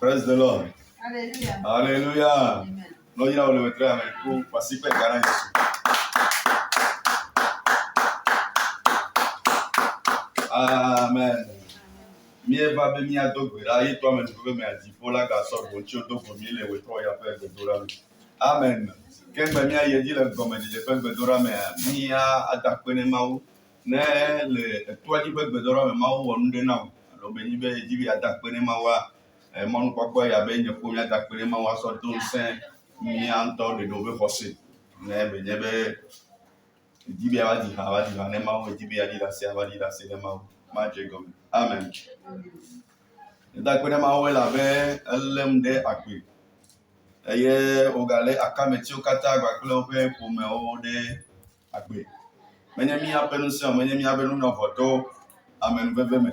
Praise the Lord. Hallelujah. Hallelujah. Amen. No, you know, we try to make Pacific Ghana. Amen. Mie va be mia dogbe la yi to me do me ati pola ga so go chi dogbo mi le we to ya pe gbedora mi. Amen. Ken be mia ye di le gome di pe gbedora me mia adakpe ne mawu ne le to di pe gbedora me mawu wonu de na lo be ni be di bi adakpe ne mawu e mo nu popo ya be nye ko mi adakpe ne mawu so do sen mi anto de do be hosi ne be nye be di bi aba di ha ne mawu di bi adi la se ne mawu ma je gome. Amen. Dakpene ma wela be elem de akpe. Eye ogale akameti okata agbakle ope pome o de akpe. Menye mi apenu se menye mi abenu no foto amen bebe me.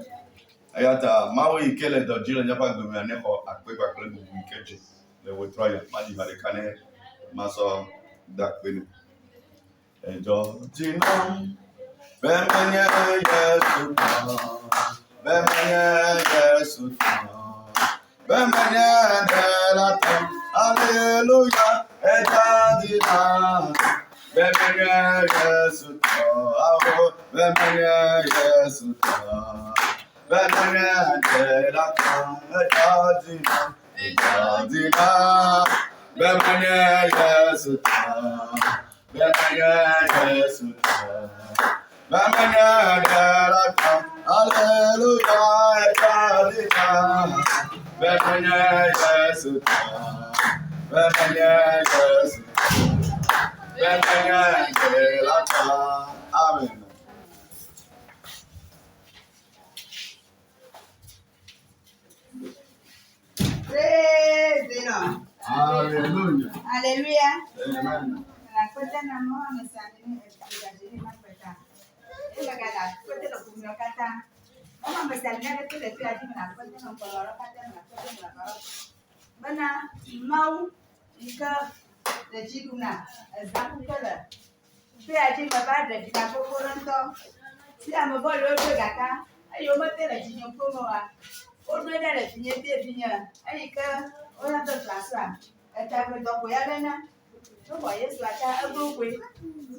Ayata ma we ikele dojile nyapa gbe ane ko akpe agbakle bu ikeje. Le we troya ma di bare kane ma so dakpene. Ejo jina bemenye Yesu bemenye Yesu bemenye delata hallelujah ejadina bemenye Yesu bemenye Yesu bemenye delata ejadina bemenye Yesu bemenye Yesu bemenye delata hallelujah ejadina bemenye Yesu bemenye Yesu bemenye delata. Amen. Praise the Lord. Hallelujah. Hallelujah. Amen. Nakwenda na mama msanii ajili makwenda. Ile gada kwenda na kumyokata. Mama msanii kule pia ajili na kwenda na kolora kata na kwenda na kolora. Bana mau ika da jiduna azaku kala. Pia ajili mabada dina kokoronto. Si amabolo yote gata. Ayo matela jinyo komoa. Odo dale finye te finya. Ayika ona to klasa. Eta ko doko ya bena. Wa Yesu ata agogwe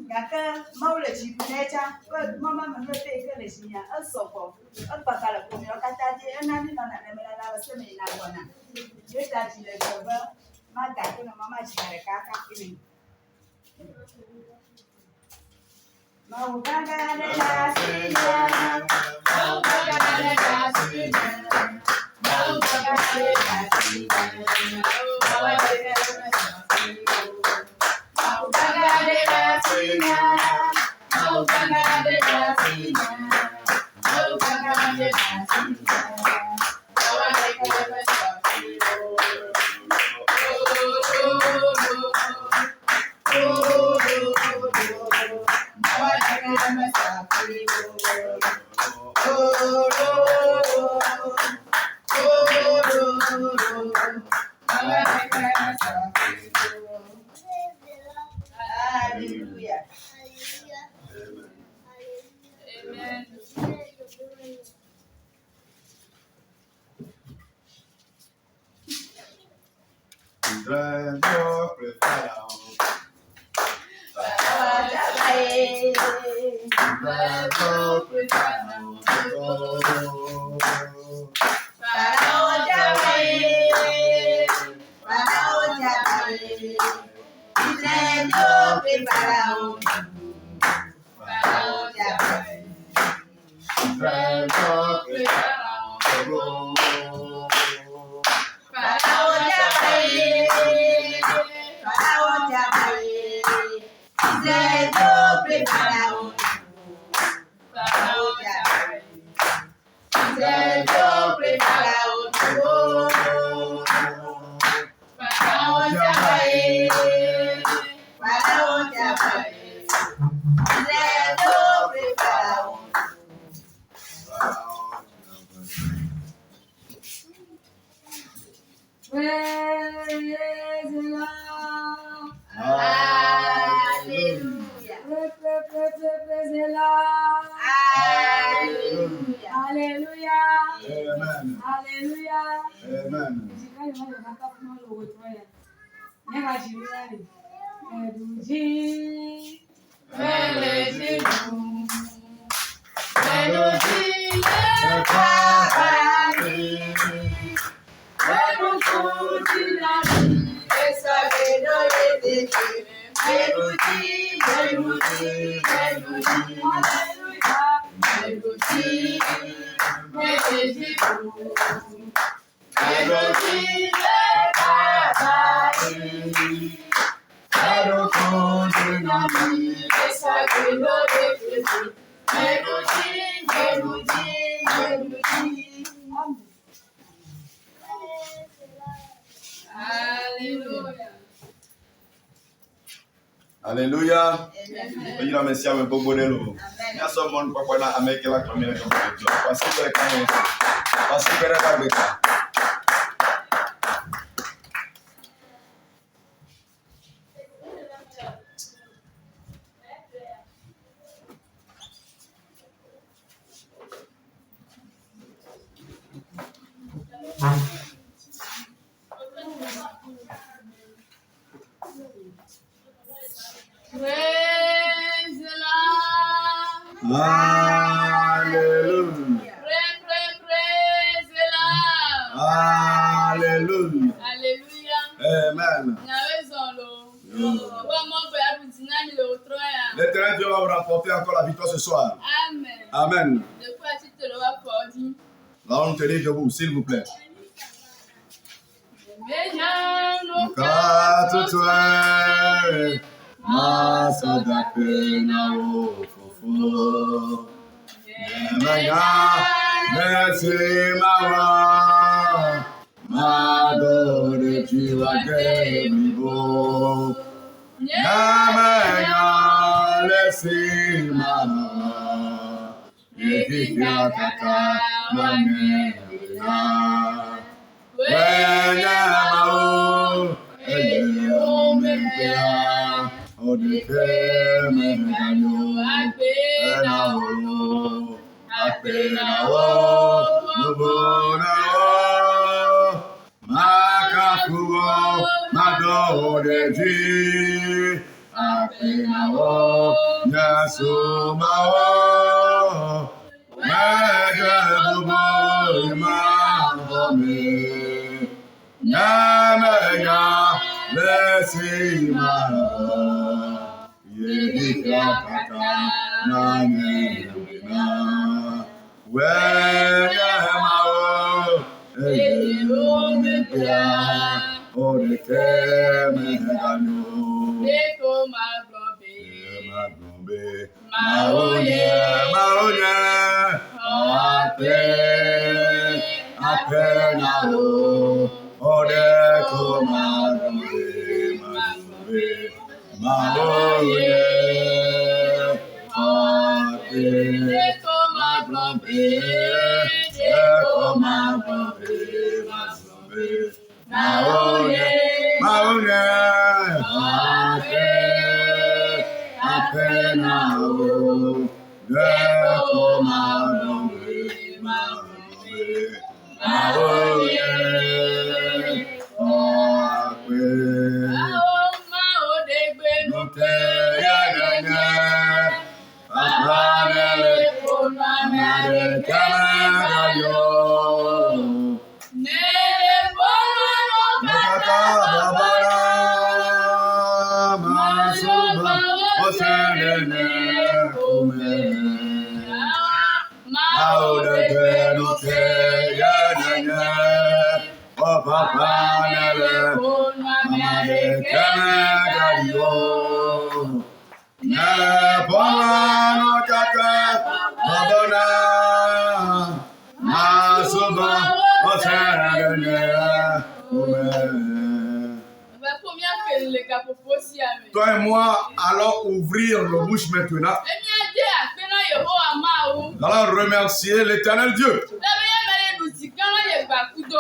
yaka maule chibunecha mama manote kele sinya asoko apakala komi okata je enani na nemela la waseme ina bona yeta chile goba mata kuna mama chikare kaka kini maukanga de la sinya maukanga de la sinya maukanga de la sinya Hallelujah. Amen. Hallelujah. Amen. Alléluia. Amen. Alléluia. Il y a merci à mes beaux bonheurs. Il y a ce monde pour qu'on a américain la commune comme ça. Parce que c'est quand même ça. Parce que c'est avec ça. Praise the Lord. Alléluia. Praise the Lord. Alléluia. Alléluia. Amen. L'éternel Dieu va vous rapporter encore la victoire ce soir. Amen. Amen. De quoi tu te le vas pour dire? Allons tenir debout, s'il vous plaît. Toi et moi allons ouvrir nos bouches maintenant. Nous allons remercier l'Éternel Dieu.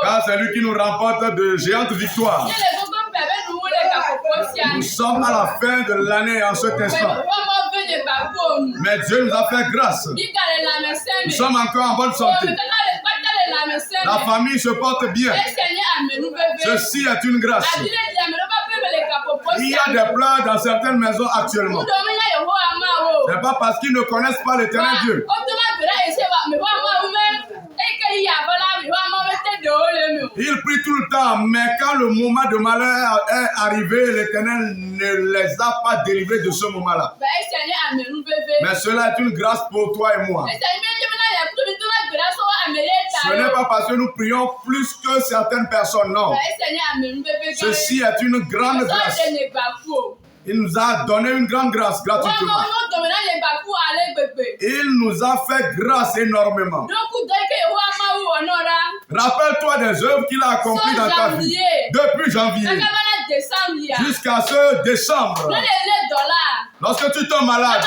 Car c'est lui qui nous remporte de géantes victoires. Nous sommes à la fin de l'année en cet instant. Mais Dieu nous a fait grâce. Nous sommes encore en bonne santé. La famille se porte bien. Ceci est une grâce. Il y a des pleurs dans certaines maisons actuellement. Ce n'est pas parce qu'ils ne connaissent pas l'Éternel Dieu. Ils prient tout le temps, mais quand le moment de malheur est arrivé, l'Éternel ne les a pas délivrés de ce moment-là. Mais cela est une grâce pour toi et moi. Ce n'est pas parce que nous prions plus que certaines personnes, non. Ceci est une grande grâce. Il nous a donné une grande grâce gratuitement. Il nous a fait grâce énormément. Rappelle-toi des œuvres qu'il a accomplies dans ta vie. Depuis janvier jusqu'à ce décembre. Lorsque tu tombes malade,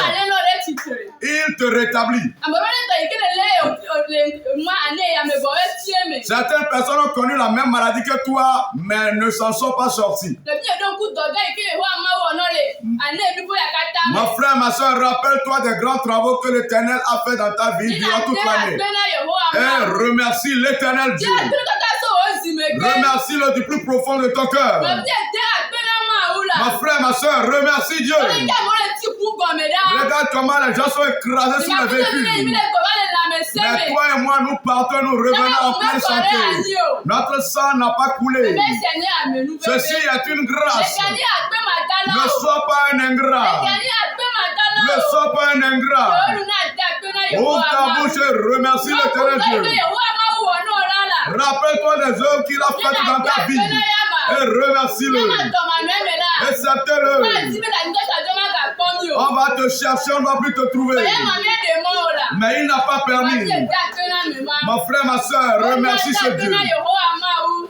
il te rétablit. Certaines personnes ont connu la même maladie que toi, mais ne s'en sont pas sorties. Mon frère, ma soeur, rappelle-toi des grands travaux que l'Éternel a fait dans ta vie durant toute l'année. Et remercie l'Éternel Dieu. Remercie-le du plus profond de ton cœur. Ma frère, ma soeur, remercie Dieu. Regarde comment les gens sont écrasés sur les véhicules. Mais toi et moi, nous partons, nous revenons en pleine santé. Notre sang n'a pas coulé. Ceci est une grâce. Ne sois pas un ingrat. Ne sois pas un ingrat. Ouvre ta bouche et remercie l'Éternel Dieu. Rappelle-toi des œuvres qu'il a faites dans ta vie. Et remercie-le. Accepte-le. On va te chercher, on ne va plus te trouver. Mais il n'a pas permis. Mon frère, ma soeur, remercie ce Dieu.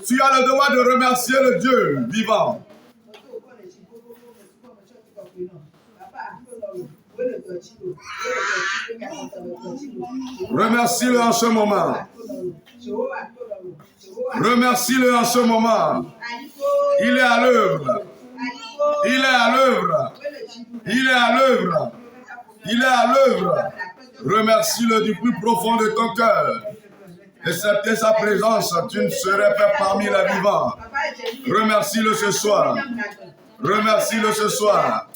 Tu as le devoir de remercier le Dieu vivant. Remercie-le en ce moment. Remercie-le en ce moment. Il est à l'œuvre. Il est à l'œuvre. Il est à l'œuvre. Il est à l'œuvre. Remercie-le du plus profond de ton cœur. Excepté sa présence, tu ne serais pas parmi les vivants. Remercie-le ce soir. Remercie-le ce soir.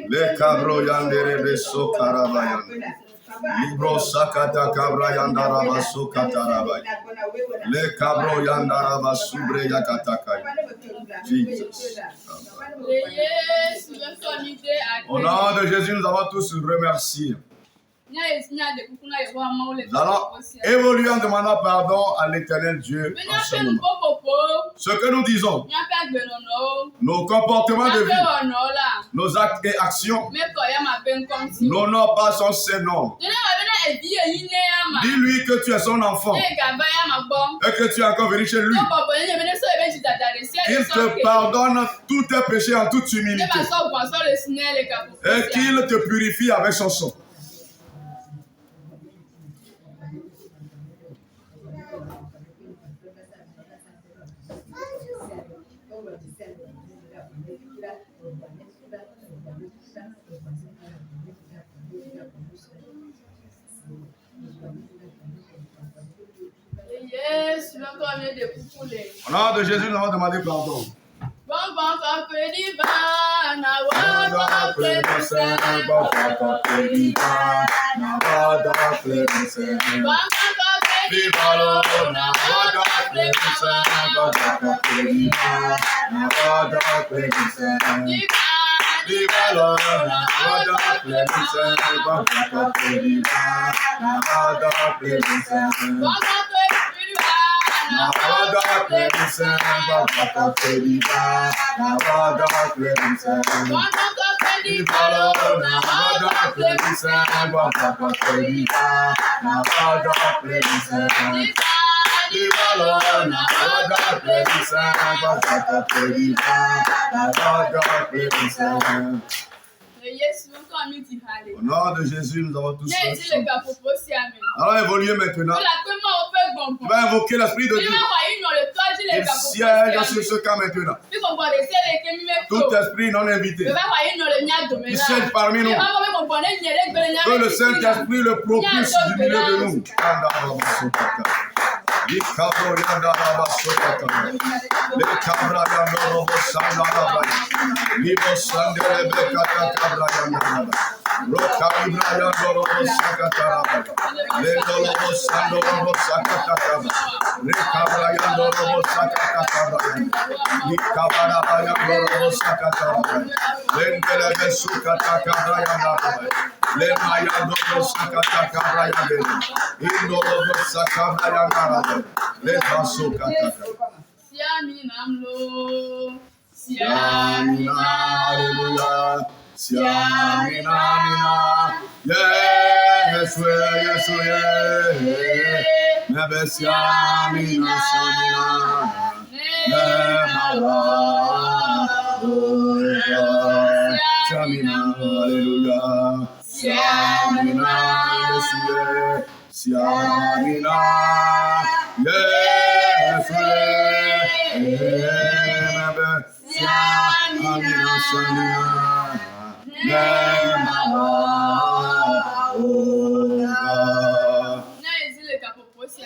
Le cabro yandere beso karabayan. Libro sakata kabra yandara baso katarabay. Le cabro yandara basubre yakatakai. Jesus. Au nom de Jésus, nous avons tous remercié. Nous allons évoluer en demandant pardon à l'Éternel Dieu en ce moment. Ce que nous disons, nos comportements de vie, nos actes et actions, n'honorent pas son Saint-Nom. Dis-lui que tu es son enfant et que tu es encore venu chez lui. Il te pardonne tous tes péchés en toute humilité et qu'il te purifie avec son sang. Au nom de Jésus, nous avons demandé pardon. Au nom de Jésus, nous avons tous fait. Alors, Alors évoluez maintenant. Tu vas invoquer l'Esprit de Dieu. Il siège sur ce cas maintenant. Tout esprit non invité. Il siège parmi nous. Que le Saint-Esprit le propulse du milieu de nous.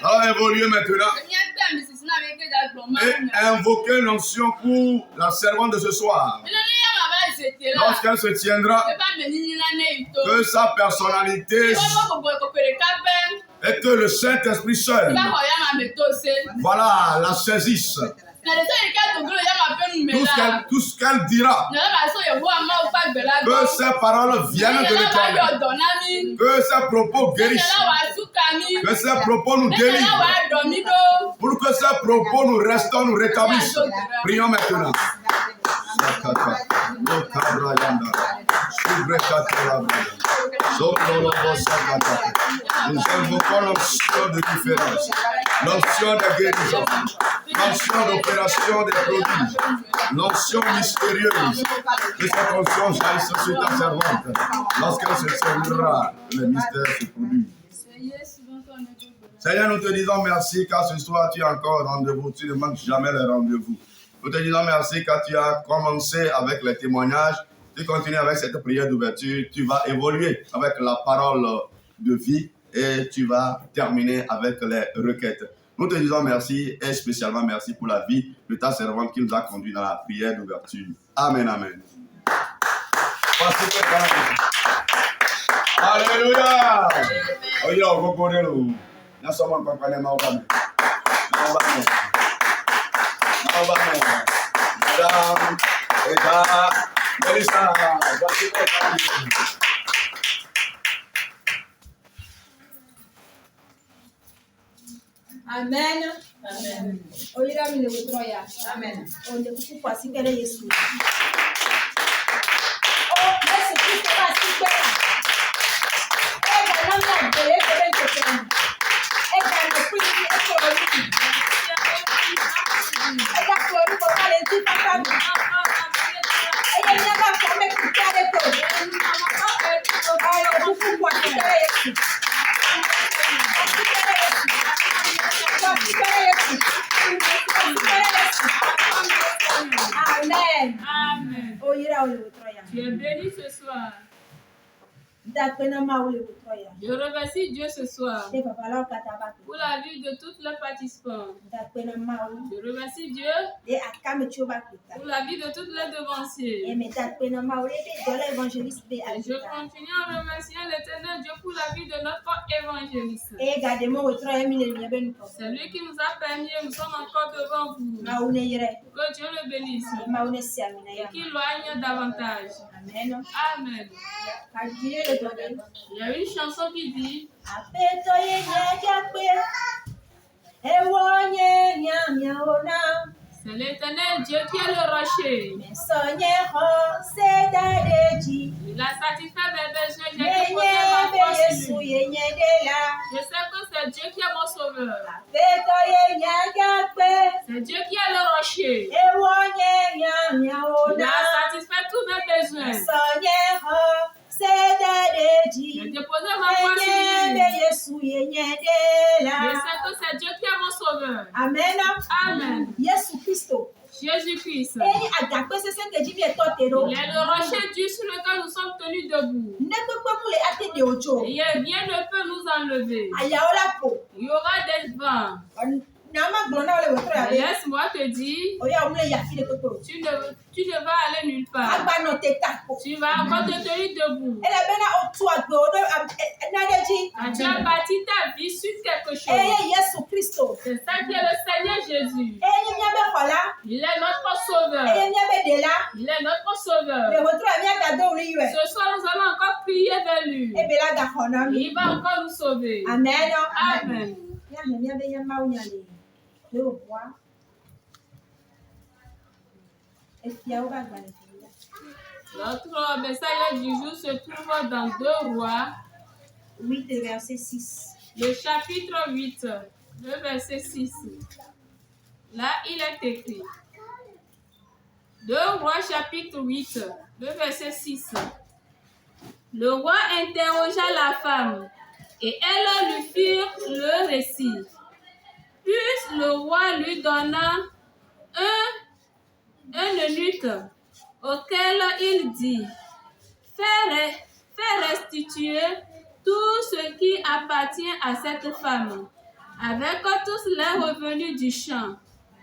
Alors évoluez maintenant et invoquez l'onction pour la servante de ce soir. Lorsqu'elle se tiendra, que sa personnalité et que le Saint-Esprit seul, voilà, la saisisse. Tout ce qu'elle dira, que ses paroles viennent de l'Éternel, que ses propos guérissent, que ses propos nous délivrent, pour que ses propos nous restons, nous rétablissent. Prions maintenant. Nous invoquons l'option de différence, l'option de guérison, l'option d'opération des prodiges, l'option mystérieuse de cette onction jaillisse sur ta servante. Lorsqu'elle se servira, le mystère se produit. Seigneur, nous te disons merci car ce soir tu as encore rendez-vous, tu ne manques jamais les rendez-vous. Nous te disons merci car tu as commencé avec les témoignages, tu continues avec cette prière d'ouverture, tu vas évoluer avec la parole de vie et tu vas terminer avec les requêtes. Nous te disons merci et spécialement merci pour la vie de ta servante qui nous a conduits dans la prière d'ouverture. Amen, amen. Alléluia. Oye, on va connaître le. Nous sommes en compagnie de Madame. Melissa, Amen. Amen. Oyira mi le wotroya. Amen. Onde kukupa sikele Yesu. Oh, Yesu kukupa sikele. Ega nanga bele bele tekeni. Ega no kwini ekoro. Ega koro ko kale ti papa. Ega nanga kame kutale ko. Ayo kukupa sikele Yesu. Amen. Amen. Tu es béni ce soir. Je remercie Dieu ce soir pour la vie de toutes les participants. Je remercie Dieu pour la vie de toutes les devanciers. Et je continue à remercier l'Éternel Dieu pour la vie de notre évangéliste. C'est lui qui nous a permis et nous sommes encore devant vous. Que Dieu le bénisse et qu'il loigne davantage. Amen. Amen. Il y a une chanson qui dit c'est l'Éternel Dieu qui est le rocher. Il a satisfait mes besoins. J'ai déposé ma force sur lui. Je sais que c'est Dieu qui est mon sauveur. C'est Dieu qui est le rocher. Il a satisfait tous mes besoins. J'ai déposé ma foi sur lui. Je sais que c'est Dieu qui est mon sauveur. Amen. Amen. Jésus-Christ. Jésus-Christ. Il est le rocher Dieu sur lequel nous sommes tenus debout. Et rien ne peut nous enlever. Il y aura des vents. Laisse-moi te dire, tu ne vas aller nulle part. Tu vas encore te tenir debout. Quand tu as bâti ta vie sur quelque chose, c'est ça qui est le Seigneur Jésus. Il est notre sauveur. Il est notre sauveur. Ce soir, nous allons encore prier vers lui. Il va encore nous sauver. Amen. Amen. Notre message du jour se trouve dans 2 Rois. 8, verset 6. Le chapitre 8, le verset 6. Là, il est écrit. 2 Rois, chapitre 8, le verset 6. Le roi interrogea la femme et elle lui fit le récit. Puis le roi lui donna un eunuque auquel il dit, fais restituer tout ce qui appartient à cette femme, avec tous les revenus du champ,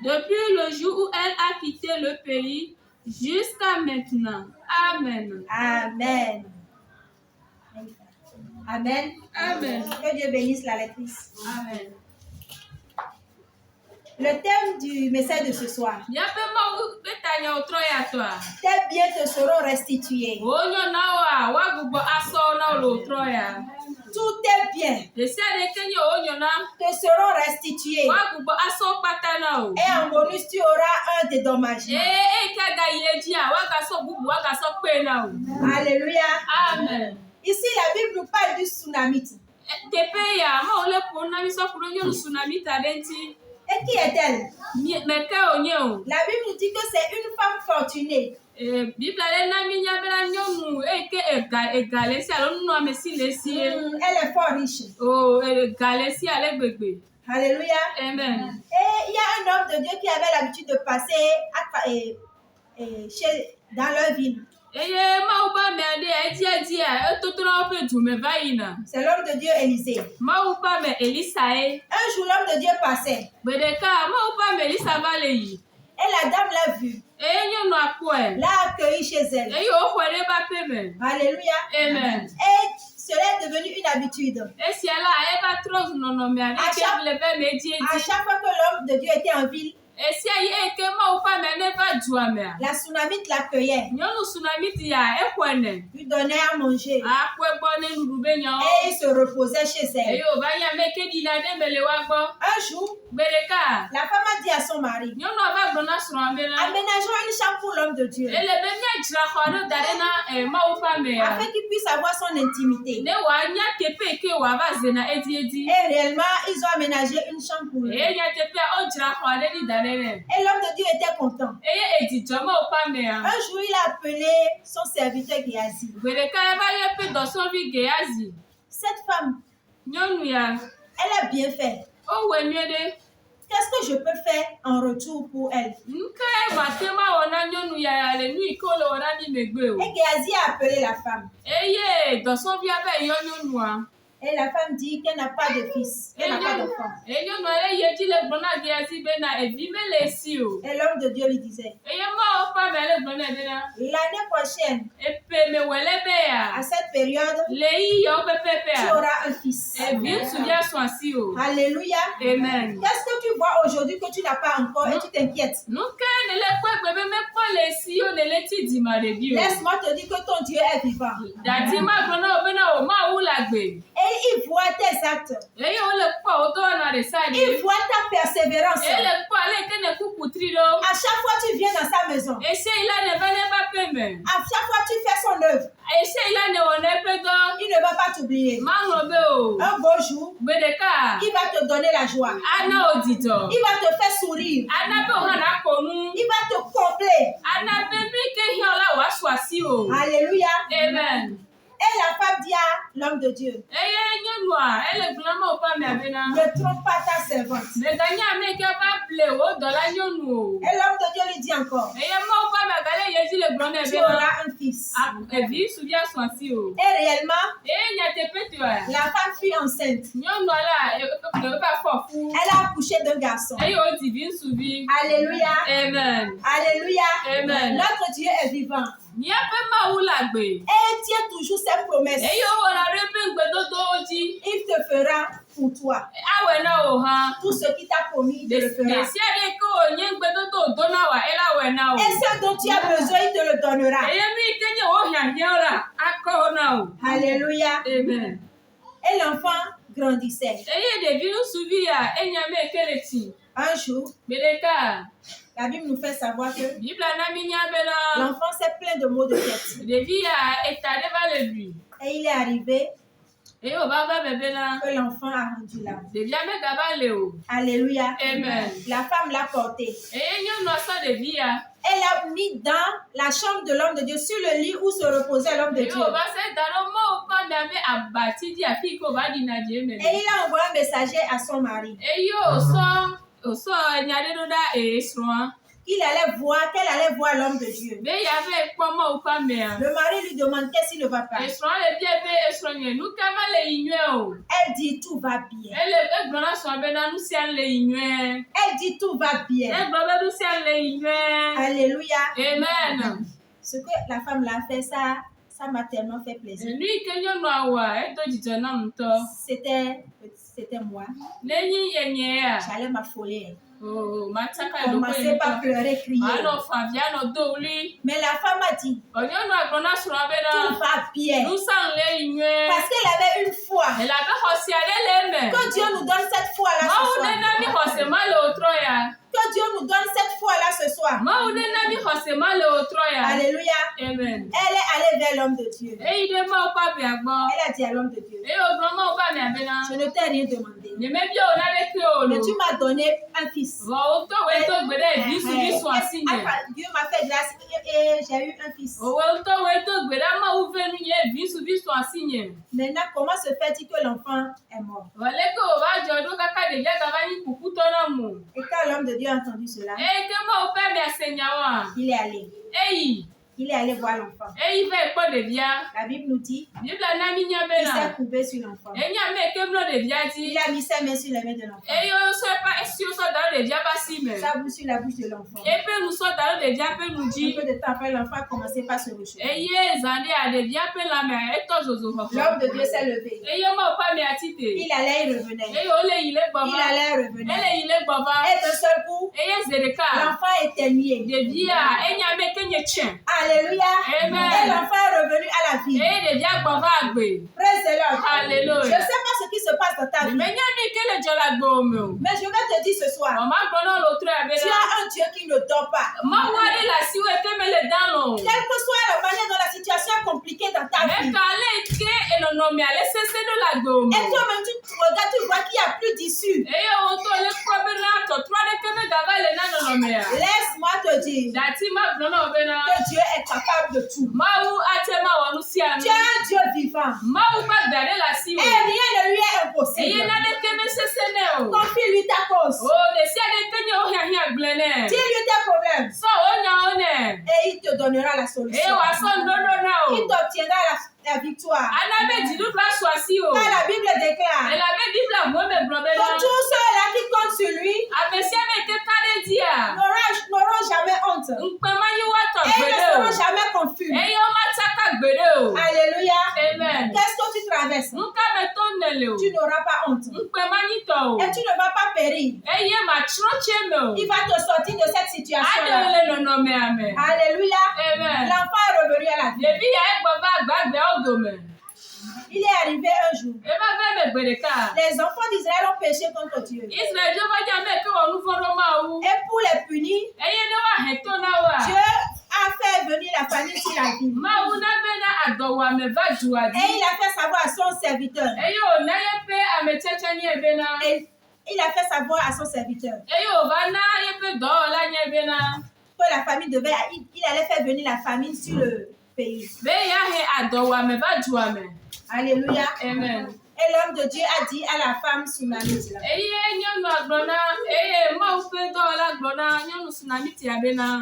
depuis le jour où elle a quitté le pays jusqu'à maintenant. Amen. Amen. Amen. Amen. Que Dieu bénisse la lectrice. Amen. Le thème du message de ce soir. Tes biens te seront restitués. Tous tes biens te seront restitués. Et en bonus, tu auras un dédommagement. Alléluia. Amen. Ici, la Bible nous parle du tsunami. Et qui est-elle? La Bible nous dit que c'est une femme fortunée. Elle est fort riche. Alléluia. Amen. Et il y a un homme de Dieu qui avait l'habitude de passer dans leur ville. C'est l'homme de Dieu Élisée. Un jour, l'homme de Dieu passait. Et la dame l'a vu. L'a accueilli chez elle. Alléluia. Amen. Et cela est devenu une habitude. À chaque fois que l'homme de Dieu était en ville, la tsunamite l'accueillait. Lui donnait à manger. Et il se reposait chez elle. Un jour, la femme a dit à son mari, aménageons une chambre pour l'homme de Dieu, afin qu'il puisse avoir son intimité. Et réellement, ils ont aménagé une chambre pour lui. Et l'homme de Dieu était content. Un jour, il a appelé son serviteur Géasi. Cette femme, elle a bien fait. Qu'est-ce que je peux faire en retour pour elle? Et Géasi a appelé la femme. Et la femme dit qu'elle n'a pas de fils, qu'elle n'a pas d'enfant. Et l'homme de Dieu lui disait, l'année prochaine, à cette période, tu auras un fils. Alléluia. Amen. Qu'est-ce que tu vois aujourd'hui que tu n'as pas encore et tu t'inquiètes? Laisse-moi te dire que ton Dieu est vivant. Et il voit tes actes. Il voit ta persévérance. À chaque fois tu viens dans sa maison. À chaque fois tu fais son œuvre. Il ne va pas t'oublier. Un beau jour, il va te donner la joie. Il va te faire sourire. Il va te combler. Alléluia. Alléluia. Amen. Et la femme dit à l'homme de Dieu, Eye nyɔnua, ele gblɔm ma woƒe amea bena. ne trompe pas ta servante. Meganya ame ke va ble wo dɔla nyɔnu o. Et l'homme de Dieu lui dit encore, Eye ma woƒe amea gale ye dzi le gblɔm nɛ tu bena. auras un fils. Evi suvi asɔ asi o. Et réellement, Eye nyateƒetɔa, la femme fut enceinte. nyɔnua la eva fɔ fu. Elle a accouché d'un garçon. Eye wodzi vi ŋutsuvi. Alléluia. Amen. Alléluia. Amen. Notre Dieu est vivant. Míaƒe Mawu le agbe. Et il tient toujours ses promesses. Eye wowɔna ɖe eƒe ŋugbedodowo dzi. Il te fera pour toi. Awɔe na wò hã. Tout ce qu'il t'a promis, il te le fera. Ɖe sia ɖe ke wònye ŋugbedodo do na wòa, ela wɔe na wò. Et ce dont tu as besoin, il te le donnera. Eye nu yi ke nye wò hiahiãwo la, akɔ wo na wò. Alléluia. Amen. Et l'enfant grandissait. Eye ɖevi ŋutsuvi ya, enya me ke le tsi. Un jour, Gbe ɖeka, la Bible nous fait savoir que Bibla na mi nya bena l'enfant s'est plein de maux de tête. ɖevi ya eta ɖe va le ɖui. Et il est arrivé Eye wòva va me bena que l'enfant a rendu l'âme. ɖevia megava le o. Alléluia. Amen. La femme l'a porté. Eye nyɔnua sɔ ɖevi ya. Elle l'a mis dans la chambre de l'homme de Dieu, sur le lit où se reposait l'homme de Eye Dieu. wòva se da ɖe Mawu ƒe amea ƒe abati dzi afi yi ke wòva ɖina dzi eme. Et il a envoyé un messager à son mari. Eye wòsɔ nya ɖe ɖo ɖa esrɔ̃a Qu'elle allait voir l'homme de Dieu. be yave kpɔ Mawu ƒe amea. Le mari lui demande qu'est-ce qui ne va pas. Esrɔ̃a le bia be esrɔ̃nye nu ka ma le yi nyuie o. Elle dit tout va bien. Egblɔ na srɔ̃a bena nu sia le yi nyuie. Elle dit tout va bien. Egblɔ be nu sia le yi nyuie. Alléluia. Amen. Ce que la femme l'a fait, ça m'a tellement fait plaisir. Nu yi ke nyɔnua wɔa, edo dzidzɔ nam ŋutɔ. C'était moi. Nenyi yenye ya. J'allais m'affoler. Matsaka eɖokpo Commencer yi par ŋutɔ. pleurer, crier. Anɔ favi, anɔ do wli. Mais la femme a dit, Nyɔnua gblɔ na srɔ̃a tout bena va bien. nu sa le yi nyuie. Parce qu'elle avait une foi. Elabe xɔsi aɖe le eme. Que Dieu nous donne cette foi-là ce Mawu soir. ne na mi xɔse ma le wotrɔ ya. Que Dieu nous donne cette foi-là ce soir. Mawu ne na mi xɔse ma le wotrɔ ya. Alléluia. Amen. Elle est allée vers l'homme de Dieu. Eyi ɖe Mawu ƒe abia gbɔ. Elle a dit à l'homme de Dieu, Eye wògblɔ Mawu ƒe amea bena je ne t'ai rien demandé. nyemebia wò naɖeke o Mais lo. tu m'as donné un fils. Vɔ wotɔ woe do gbe ɖe visu sɔ asi nye. Dieu m'a fait grâce et j'ai eu un fils. Òwe wotɔ woe do gbe ɖe Mawu ve nu nye visu sɔ asi nye. Maintenant, comment se fait-il que l'enfant est mort? Vɔle ke wòva dzɔ ɖo kaka ɖevia gava nyi kukutɔ na mo. Et quand l'homme de Dieu a entendu cela, Eye ke Mawu ƒe amea se nyawoa. il est allé. Il est allé voir l'enfant. Eyi va kpɔ ɖevia. La Bible nous dit Bibla na mi nya qu'il s'est bena. courbé sur l'enfant. Enye ame ke mlɔ ɖevia dzi. Il a mis sa main sur les mains de l'enfant. Eye wosɔ da ɖe ɖevia ƒe asi me. Sa bouche sur la bouche de l'enfant. Eƒe nu sɔ da ɖe ɖevia ƒe nu Un dzi. peu de temps après, l'enfant a commencé par se réchauffer. Eye zã ɖea ɖevia ƒe lãmea etɔ zozo L'homme xɔxɔ. de Dieu s'est levé. Eye Mawu ƒe amea ti te. Il allait, il revenait. Eye wòle yi le gbɔ Il va. allait, revenir. Ele yi le gbɔ va. Et d'un seul coup, Eye ze ɖeka. l'enfant éternué. Ɖevia enye ame ke nye tsɛ. Alléluia. Amen. Et l'enfant est revenu à la vie. Eye ɖevia gbɔ va agbe. Praise the Lord. Alléluia. Je ne sais pas ce qui se passe dans ta vie, Menya nu yi ke le dzɔ le agbe me o. mais je vais te dire ce soir, Mama gblɔ na wò trɔ ya tu bena. as un Dieu qui ne dort pas. Mawu aɖe le asiwo yi ke mele dan o. Quelle que soit la manière dont la situation est compliquée dans ta vie, Meka le ke enɔnɔmea le sese ɖo le agbe me et o. toi-même tu regardes, tu vois qu'il n'y a plus d'issue. Eye wotɔ le kpɔ bena tɔtrɔ aɖeke megava le na nɔnɔmea. Laisse-moi te dire Dati ma gblɔ na wò bena. que Dieu est capable de tout. Mawu ate ma wɔ nu sia nu. Tu es un Dieu vivant. Mawu ƒe agbe aɖe le asi o. Et rien ne lui est Eye impossible. naneke mesese nɛ o. Confie-lui ta cause. O ɖe sia ɖe ke nye wo hiahiã gblẽ nɛ. Dis-lui tes problèmes. Sɔ wo nyawo nɛ. Et il te donnera la Eye solution. wòasɔ nuɖoɖo na o. Il t'obtiendra la victoire. Ana be dziɖuɖu asɔ asi o. Car la Bible déclare Elabe Bibla ʋuɔ me gblɔ que bena. tous ceux-là qui comptent sur lui Ame sia ame ke ka ɖe dzia. n'auront jamais honte. Ŋukpemanyi woatɔ Et ils ne gbeɖe o. seront jamais confus. Eye womatsaka gbeɖe o. Alléluia. Amen. Qu'est-ce que tu traverses? Nu ka me tɔ ne le o. Tu n'auras pas honte. Ŋukpemanyitɔ o. Et tu ne vas pas périr. Eye matsrɔ̃ tse me o. Il va te sortir de cette Aɖewo situation-là. le nɔnɔmea me. Alléluia. Amen. L'enfant est revenu à la vie. Ɖevi ya egbɔ va agbagbeawo dome. Il est arrivé un jour. Eva va me gbe ɖeka. Les enfants d'Israël ont péché contre Dieu. Israelviwo va nye ame ke wɔ nu vɔ̃ ɖo Mawu. Et pour les punir, Eye ne woahe to na woa. Dieu a fait venir la famine sur la ville. Mawu na bena adɔwɔame va dua Et dzi. il a fait savoir à son serviteur. Eye wòna yeƒe ametsatsa nye bena. Et il a fait savoir à son serviteur Eye wòva na yeƒe dɔwɔla nye bena. que la famine devait, il allait faire venir la famine sur pays. Be ya he adowame va duame. Alléluia. Amen. Et l'homme de Dieu a dit à la femme Sunamite. Eye nyɔnu agblɔna eye Mawu ƒe dɔwɔla gblɔna nyɔnu Sunamitila bena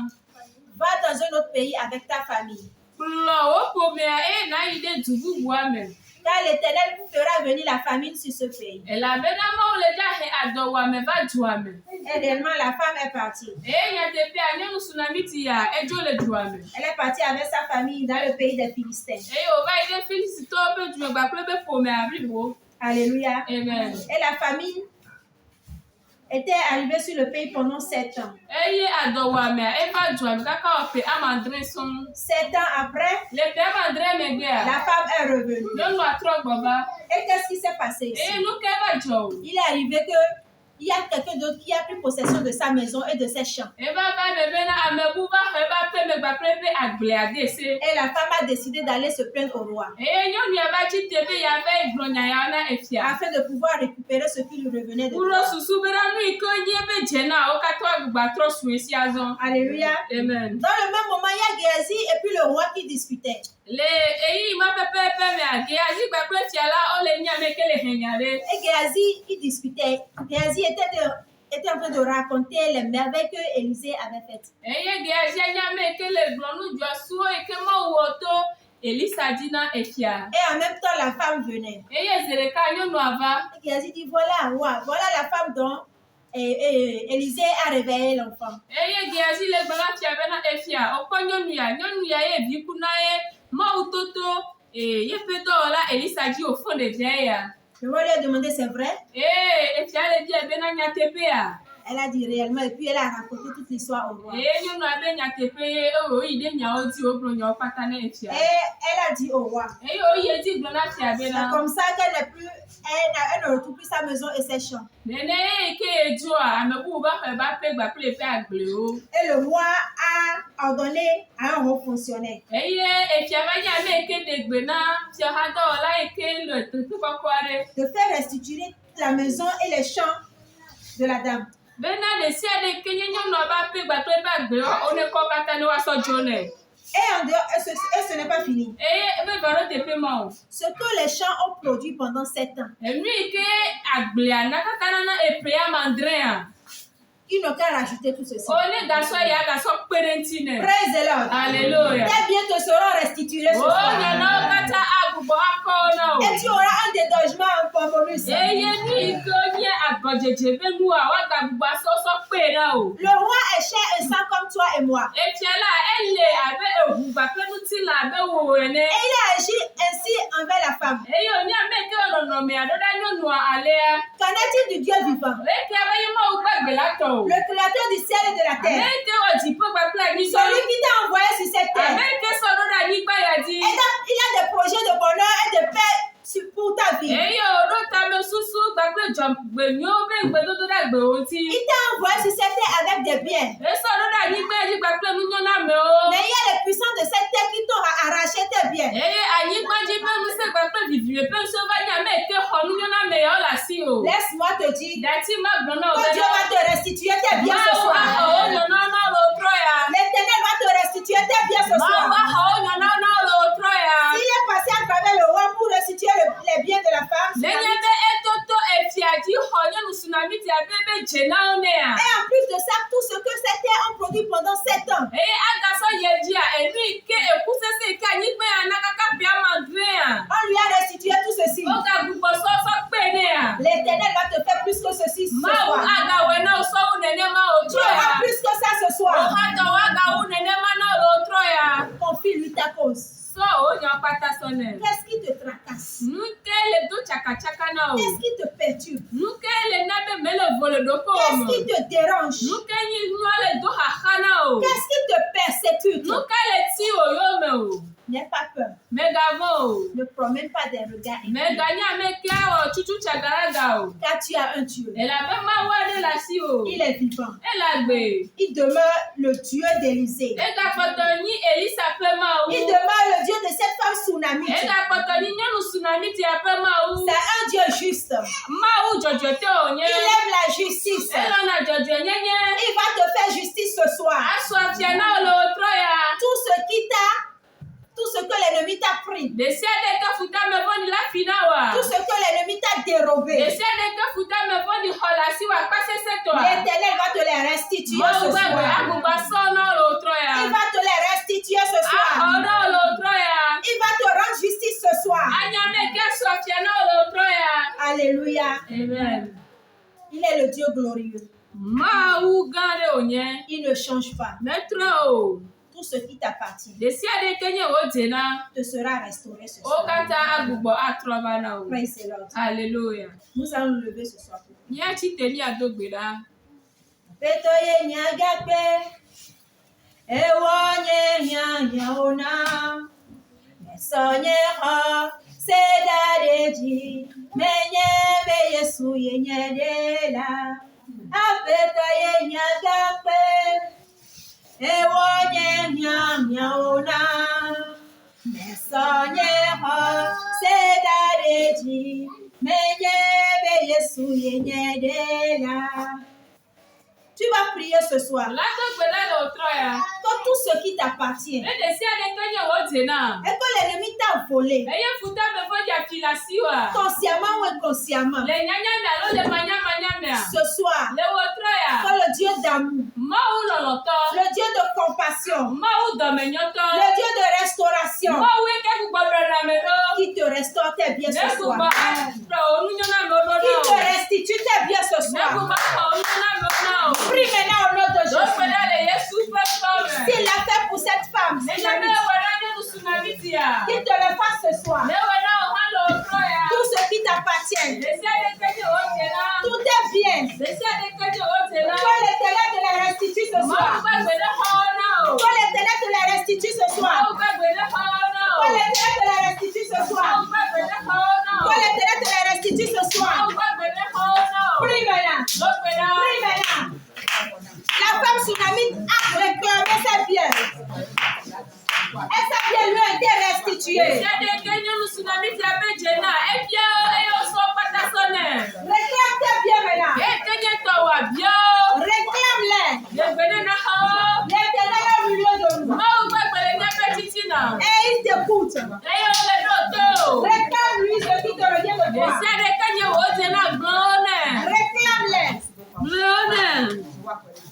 Va dans un autre pays avec ta famille. kplɔ wo ƒomea eye nàyi ɖe du bubua me. Car l'Éternel fera venir la famine sur ce pays. Elabena Mawu le dza he adɔwame va dua me. Et réellement, la femme est partie. Eye nyateƒea nyɔnu Sunamitia edzo le dua me. Elle est partie avec sa famille dans le pays des Philistins. Eye wòva yi ɖe Filistitɔwo ƒe dumegba kple ƒe ƒomea blibo. Alléluia. Amen. Et la famine était arrivée sur le pays pendant 7 ans. Eye adɔwamea eva dua me kaka wɔ ƒe amadre sɔŋ. 7 ans après, Le ƒe amadre megbea, la femme est revenue. nyɔnua trɔ gbɔ va. Et qu'est-ce qui s'est passé ici? Eye nu ke va dzɔ o. Il est arrivé que il y a quelqu'un d'autre qui a pris possession de sa maison et de ses champs. Eva va me bena amebu va xɔ eva ƒe megba kple ƒe agblea de se. Et la femme a décidé d'aller se plaindre au roi Eye nyɔnua va tsi te be yava gblɔ nya ya na efia. afin de pouvoir récupérer ce qui lui revenait de Wòɖo droit. susu bena nu yi ke nye be dze na wo katã agbatrɔ sue sia zɔ. Alléluia. Amen. Dans le même moment, il y a Géasi et puis le roi qui discutaient. Le eyi ma pɛpɛpɛ mea Gehazi kpakple fia la wole nya me ke le he nya ɖe. Et Géasi, il discutait. Géasi était en train de raconter les merveilles que Élisée avait faites. Eye Gehazi nya me ke le gblɔ nu dzɔsuwo yi ke Mawu wɔ to Elisa dzi na efia. Et en même temps, la femme venait. Eye Zedeka nyɔnua va. Et Géasi dit, voilà, roi, voilà la femme dont Élisée a réveillé l'enfant. Eye Gehazi le gblɔ na fia bena efia wokɔ nyɔnu ya ye vi ku na ye Mawu toto yeƒe dɔwɔla Elisa dzi wòfɔ ɖevia ya. Le roi lui a demandé, c'est vrai? Efia le bia bena nyateƒea. Elle a dit réellement, et puis elle a raconté toute l'histoire au roi. Nyɔnua be nyateƒe ye woyi ɖe nyawo dzi wogblɔ nyawo katã ne efia. Et elle a dit au roi, Eye woyi edzi gblɔ na fia c'est bena comme ça qu'elle n'est plus, elle ne retrouve plus sa maison et ses champs. nene ye ke edzoa ame bubu va xɔ eba ƒe gba kple eƒe agblewo. Et le roi a ordonné à un haut fonctionnaire Eye efia va nye ame yi ke ɖe gbe na fiahadɔwɔla yi ke le teƒe kɔkɔ aɖe. de faire restituer la maison et les champs de la dame. Bena ɖe sia ɖe ke nye nyɔnua ba ƒe gba kple eƒe agblewo wonekɔ katã ne woasɔ dzo nɛ. Et en dehors, et ce n'est pas fini. Eye ebe va ɖo teƒe ma o. Ce que les champs ont produit pendant 7 ans, Enu yi ke agblea na kaka nana eƒe amadrea. ils n'ont qu'à rajouter tout ceci. Ne gasɔ ya gasɔ kpe ɖe ŋuti nɛ. Praise the Lord. Alléluia. Tes biens te seront restitués ce O soir. nyɔnuawo katã agbugbɔ akɔ na o. Et tu auras un dédommagement en bonus. Eye nu yi ke nye agɔdzedze ƒe nua woagagbugbɔ asɔsɔ kpe na o. Le roi est cher et sang comme toi et moi. Efia la ele abe eʋu gbaƒe ŋutilã abe wò ene. Et il a agi ainsi envers la femme. Eye wònye ame ke le nɔnɔmea ɖo ɖa nyɔnua alea. Qu'en est-il du Dieu vivant? Eke be ye Mawu gbagbe la tɔ o. Le créateur du ciel et de la terre. Ame ke wɔ dziƒo kpakple anyigba. Celui qui t'a envoyé sur cette terre. Ame ke sɔ ɖo ɖe anyigba ya dzi. Il a des projets de bonheur et de paix pour ta vie. Eye wòɖo tame susu kpakple dzɔgbenyuwo be gbedodo ɖe agbewo ŋuti. Il t'a envoyé sur cette terre avec des biens. Esɔ ɖo ɖe anyigba ya dzi kpakple nunyɔnamewo. Mais il y a les puissants de cette terre qui t'ont arraché tes biens. Eye anyigba dzi ƒe ŋusẽ kpakple viviwe ƒe ŋusẽ va nye ame ke xɔ nunyɔname yawo le asi o. Laisse-moi te dire Dati ma gblɔ na wo que Dieu va te restituer tes biens ce Mawu soir. axɔ wo nyɔnɔnɔ le wotrɔ ya. L'Éternel va te restituer tes biens ce Mawu soir. axɔ wo nyɔnɔnɔ le wotrɔ ya. Il est passé à travers le roi pour restituer les biens de la femme. Nenye be etoto efia dzi xɔ nyɔnu Sunamiti abe be dze na wo nea. Et en plus de ça, tout ce que cette terre a produit pendant 7 ans, Eye agasɔ yie dzia enu yi ke eku sese yi ke anyigba ya na kaka bia madrea. on lui a restitué tout ceci. Wogagbugbɔ sɔsɔ kpe nea. L'Éternel va te faire plus que ceci ce Mawu soir. agawɔe na wo sɔwu nenema Tu wotrɔ ya. auras plus que ça ce soir. Wohatɔ wagawu nenema na le wotrɔ ya. Confie-lui ta cause. Sɔ wo nya kpata sɔ nɛ. Qu'est-ce qui te tracasse? Nu ke le do tsakatsaka na o. Qu'est-ce qui te perturbe? Nu ke le na be mele vo le ɖoƒe Qu'est-ce me. qui te dérange? Nu ke nyi nua le do xaxa na o. Qu'est-ce qui te persécute? Nu ke le ti o yome o. N'aie pas peur. Megavɔ o. Ne promène pas des regards inquiets. Meganye ame ke awɔ tutu tsagalaga o. Car tu as un Dieu. Elabe Mawu aɖe le asi o. Il est vivant. Ele agbe. Il demeure le Dieu d'Élisée. Egakpɔtɔ nyi Elisa ƒe Mawu. Il demeure le Dieu de cette femme Sunamite. Egakpɔtɔ nyi nyɔnu Sunamitia ƒe Mawu. C'est un Dieu juste. Mawu dzɔdzɔetɔ wònye. Il aime la justice. Elɔna dzɔdzɔenyenye. Il va te faire justice ce soir. Asɔ afia na wo le wotrɔ ya. Tout ce fini. Tout ce que l'ennemi t'a dérobé, l'Éternel l'Éternel va te les restituer ce soir. Il va te les restituer ce soir. Il va te rendre justice ce soir. Alléluia. Amen. Il est le Dieu glorieux. Il ne change pas. Tout ce qui t'appartient te sera restauré ce soir. Praise the Lord. Alléluia. Nous allons nous lever ce soir. Tu vas prier ce soir. Que tout ce qui t'appartient et que l'ennemi t'a volé, consciemment ou inconsciemment, ce soir, que le Dieu d'amour, le Dieu de compassion, le Dieu de restauration, qui te restaure tes biens ce soir, qui te restitue tes biens ce soir. Prie maintenant au nom de Jésus. S'il l'a fait pour cette femme, qu'il te le fasse ce soir. Tout ce qui t'appartient, tous tes biens, que l'Éternel te les restitue ce soir. Que l'Éternel te les restitue ce soir. Que l'Éternel te les restitue ce soir. Que l'Éternel te les restitue ce soir. Prie maintenant. Prie maintenant. La femme tsunamite a réclamé ses biens. Et ses biens lui ont été restitués. Réclame tes biens maintenant. Réclame-les. L'Éternel est au milieu de nous. Et il t'écoute. Réclame-lui ce qui te revient de toi. Réclame-les.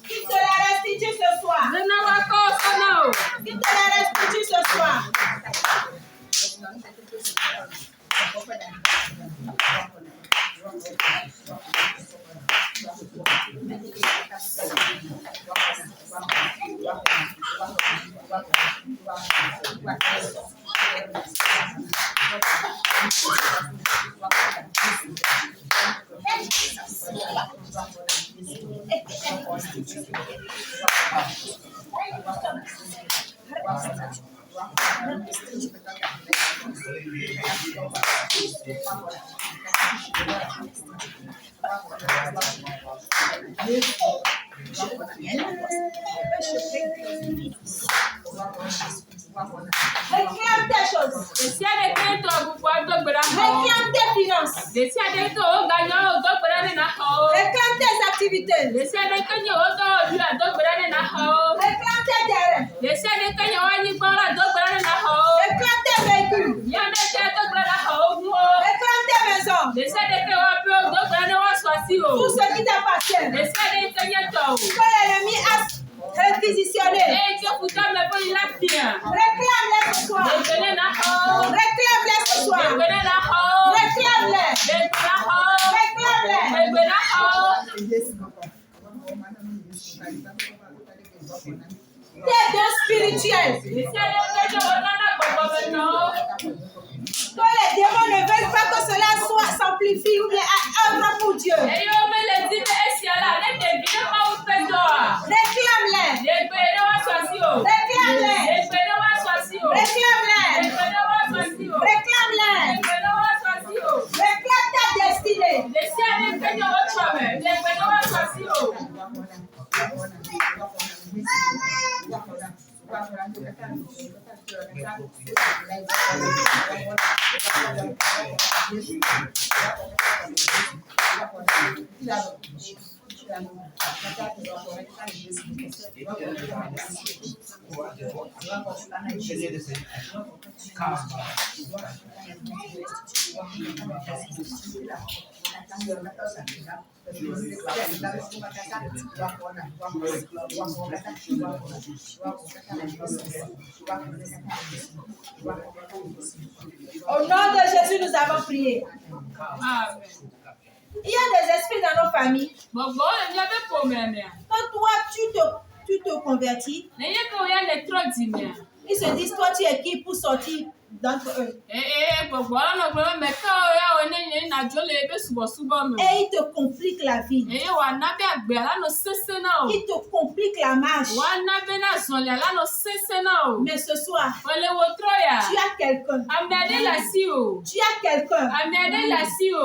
Qu'il te la restitue ce soir. Qu'il te la restitue ce soir. Réclame tes choses. Réclame tes finances. Réclame tes activités. Réclame tes terrains. Réclame tes véhicules. Réclame tes maisons. Tout ce qui t'appartient. Que l'ennemi a réquisitionné. Réclame-les ce soir. Réclame-les ce soir. Réclame-les. Tes dons spirituels. Que les démons ne veulent pas que cela soit s'amplifie ou bien œuvre pour Dieu. Réclame-les. Réclame ta destinée. Au nom de Jésus, nous avons prié. Amen. Il y a des esprits dans nos familles. Bon, il y avait pour moi. Quand toi, tu te convertis, Mais il y a quand il y a les trop d'humains. ils se disent, toi, tu es qui pour sortir d'entre eux. Voilà, mais quand il y a un Et ils te compliquent la vie. Ils Ils te compliquent la marche. Mais ce soir, tu as quelqu'un. Tu as quelqu'un.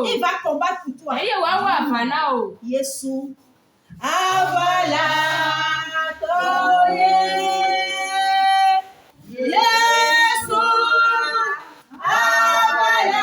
Il va combattre pour toi. Yesu. Avala. Yesu. Avala.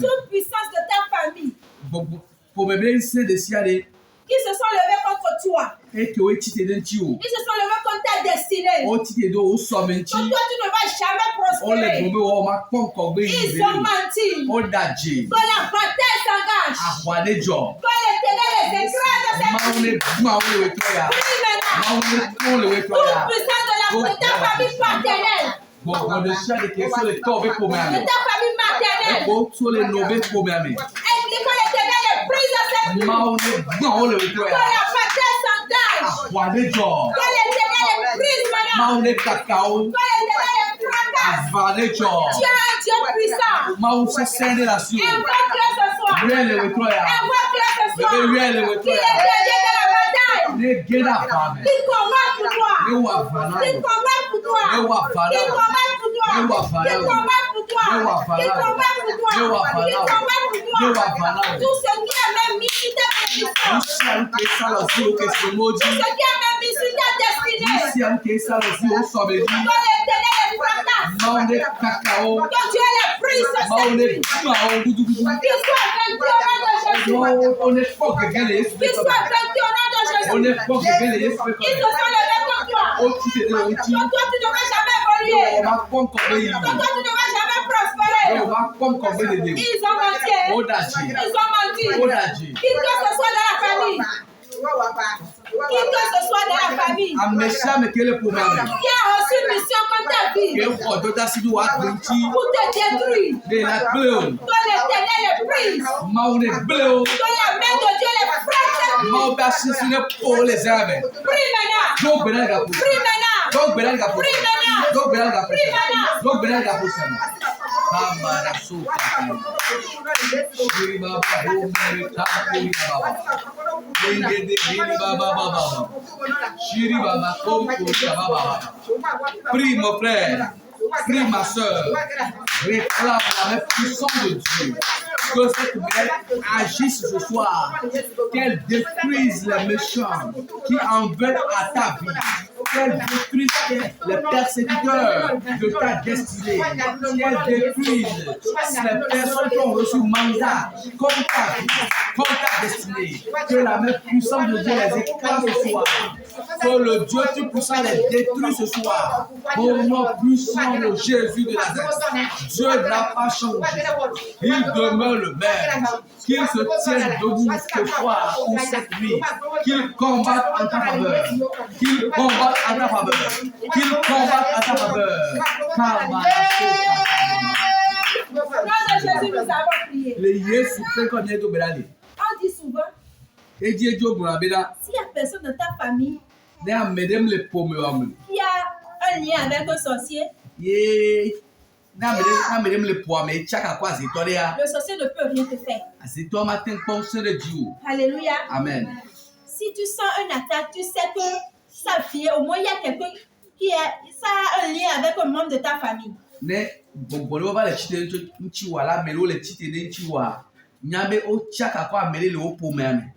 Toute puissance de ta famille qui se sont levés contre toi, ils se sont levés contre ta destinée. Pour toi, tu ne vas jamais prospérer. Ils ont menti. Quand la bataille s'engage, quand l'Éternel les écrase, prie maintenant. Toute puissance de ta famille paternelle, de ta famille maternelle, impliquant l'Éternel les brise à cette vie. Quand la bataille s'engage, quand l'Éternel les brise maintenant, quand l'Éternel les fracasse, tu as un Dieu puissant. Invoque-le ce soir. Invoque-le ce soir. Qu'il est gagné de la bataille. Qu'il combat pour toi. Qu'il combat pour toi. Qu'il combat pour toi. Qu'il combat pour toi. Qu'il combat pour toi. Qu'il combat pour toi. Qu'il combat pour toi. Tout ce qui est même mis sur ta position. Tout ce qui est même mis sur ta destinée. Quand l'Éternel les fracasse. Quand Dieu les brise à cette vie. Qu'il soit vaincu au nom de Jésus. Qu'il soit vaincu au nom de Jésus. Ils se sont levés contre toi. Toi, tu ne devrais jamais évoluer. Toi, tu ne devrais jamais prospérer. Ils ont menti. Ils ont menti. Qui que ce soit dans la famille. Qui que ce soit dans la famille. Qui a reçu une mission contre ta vie. Pour te détruire. Toi, l'Éternel les brise. Toi, la main de Dieu les frappe. Prie maintenant. Prie Prie mon frère, prie ma soeur, réclame la main puissante de Dieu. Que cette main agisse ce soir, qu'elle détruise les méchants qui en veulent à ta vie, qu'elle détruise les persécuteurs de ta destinée, qu'elle détruise les personnes qui ont reçu mandat comme ta vie. contre ta destinée. Que la main puissante de Dieu les écrase ce soir. Que le Dieu Tout-Puissant les détruit ce soir. Au nom puissant de Jésus de Nazareth. Dieu n'a pas changé. Il demeure le même. Qu'il se tienne debout ce soir ou cette nuit. Qu'il combatte en ta faveur. Qu'il combatte en ta faveur. Qu'il combatte en ta faveur. Au nom de Jésus, nous avons prié. On dit souvent, s'il y a personne de ta famille qui a un lien avec un sorcier, le sorcier ne peut rien te faire. Alléluia. Amen. Si tu sens une attaque, tu sais que ça vient, au moins il y a quelqu'un qui ça a un lien avec un membre de ta famille.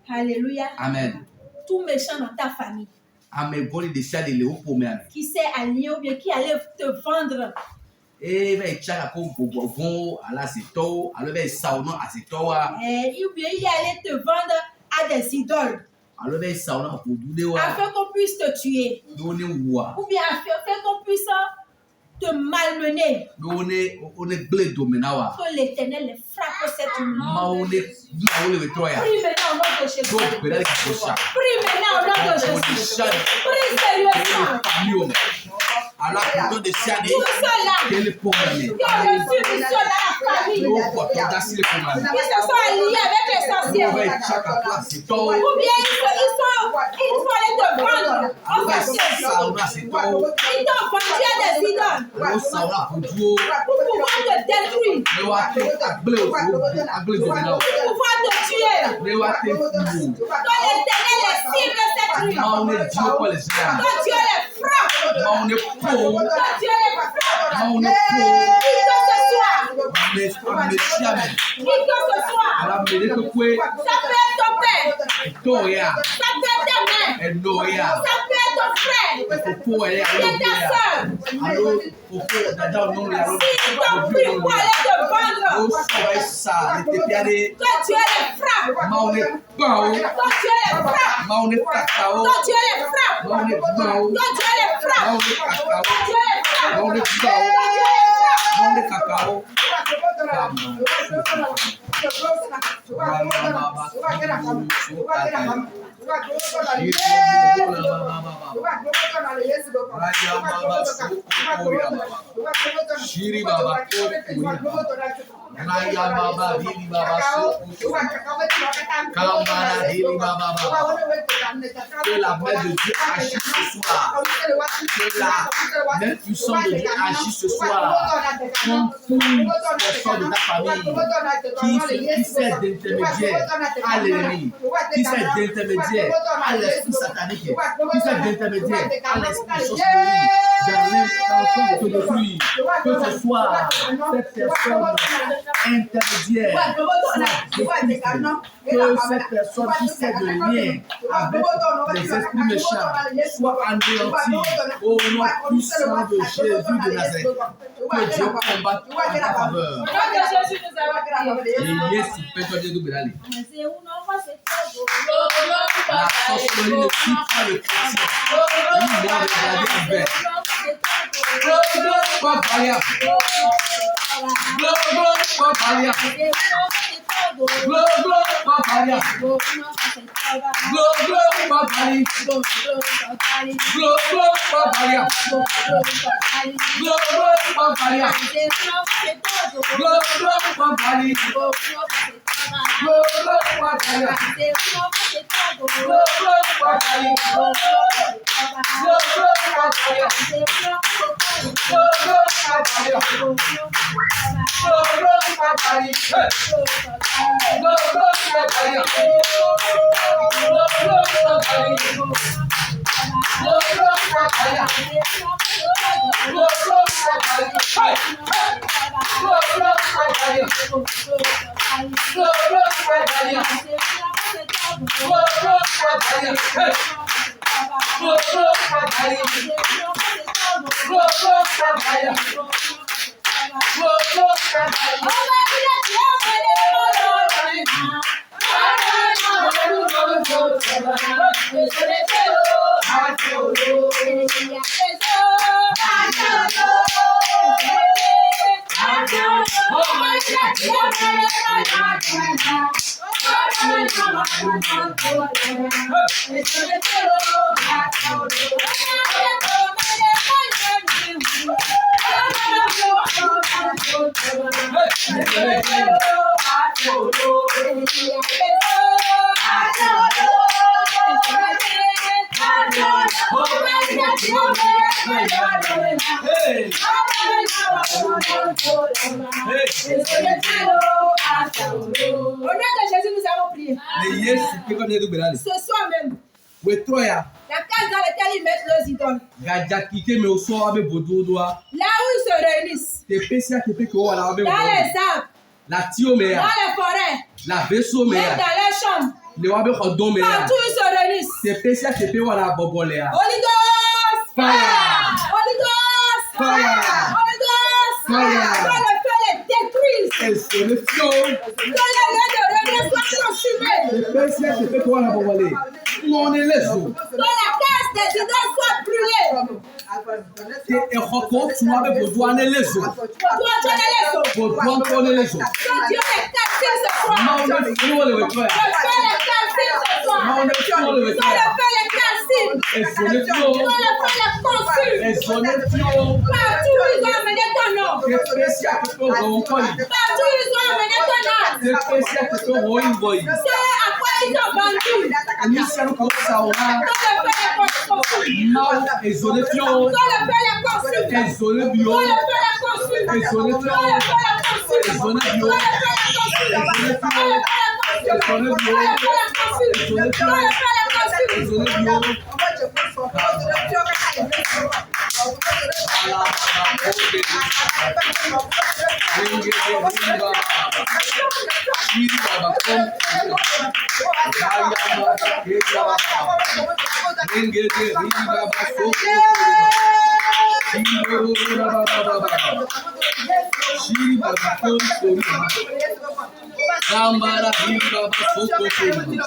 Alléluia. Amen. Tout méchant dans ta famille qui s'est allié ou bien qui allait te vendre, ou bien il allait te vendre à des idoles afin qu'on puisse te tuer, ou bien afin qu'on puisse te malmener. Que l'Éternel les frappe cette nuit. Prie maintenant au nom de Jésus. Prie maintenant au nom de Jésus. Prie sérieusement. Tout cela qui ont reçu du sol à la famille, qui se sont alliés avec les sorciers, ou bien ils sont allés te vendre aux sorciers. Ils t'ont vendu à des idoles pour pouvoir te détruire, pour pouvoir te tuer. Que l'Éternel les cible cette nuit. Que Dieu les frappe. Que Dieu les frappe. Qui que ce soit. Ça peut être ton père. Ça peut être ta mère. Ça peut être ton frère. Et ta soeur. S'ils t'ont pris pour aller te vendre, que Dieu les frappe. Que Dieu les frappe. Que Dieu les frappe. Que Dieu les frappe. Que Dieu les frappe. Que Dieu les frappe. Que la main de Dieu agisse ce soir. Que la main puissante de Dieu agisse ce soir. Contre toute personne de ta famille qui sert d'intermédiaire à l'ennemi, qui sert d'intermédiaire à l'esprit satanique, qui sert d'intermédiaire à l'esprit sorcellerie, dans l'intention de te détruire. Que ce soit cette personne intermédiaire, que cette personne qui sert de lien avec les esprits méchants soit anéantie au nom puissant de Jésus de Nazareth. Que Dieu combatte en ta faveur. Et yes, peut-être de Bédali. La sorcellerie ne quitte pas le chrétien. Il doit regarder en bête. Ce soir même, Wetroya, la case dans laquelle ils mettent leurs idoles, gajakite me oso abe bododoa. là où ils se réunissent, Te pesia te pe ko wala abe dans bododoa. les arbres, La tio me dans ya, les forêts, la beso me même ya, dans leurs chambres, le wabe khodon me ya. partout ils se réunissent. Te pesia te pe wala bobole ya. Holy Ghost! Fire! Holy Ghost! Fire! Holy Ghost! Fire! Que le feu les détruise! Et le fio, Que les lieux de regrets soient consumés! te pesia te pe ko wala bobole. Non elezo. Que la case des idoles soit brûlée! Te ehoko tu abe bodoa ne lezo. Que Dieu donne les eaux! Bodoa ko ne lezo. Que Dieu les calcine ce soir! Ma on ne fio le wetroya. Que le feu les calcine ce soir! Ma on ne fio le Que le wetroya. feu les calcine! Et le fio, Que le feu les consume! et le fio. Partout où ils ont amené ton nom! Te pesia te pe ko ko yi. Partout où ils ont amené ton nom! Te pesia te pe ko yi boy. C'est à quoi ils ont vendu! Ni sel ko sa ora. Que le feu les consume! Ma et le fio. Que le feu les consume! Et le bio. Que le feu les consume! Et le fio. Que le feu les consume! Et le bio. Kambara hili baba soko kuri.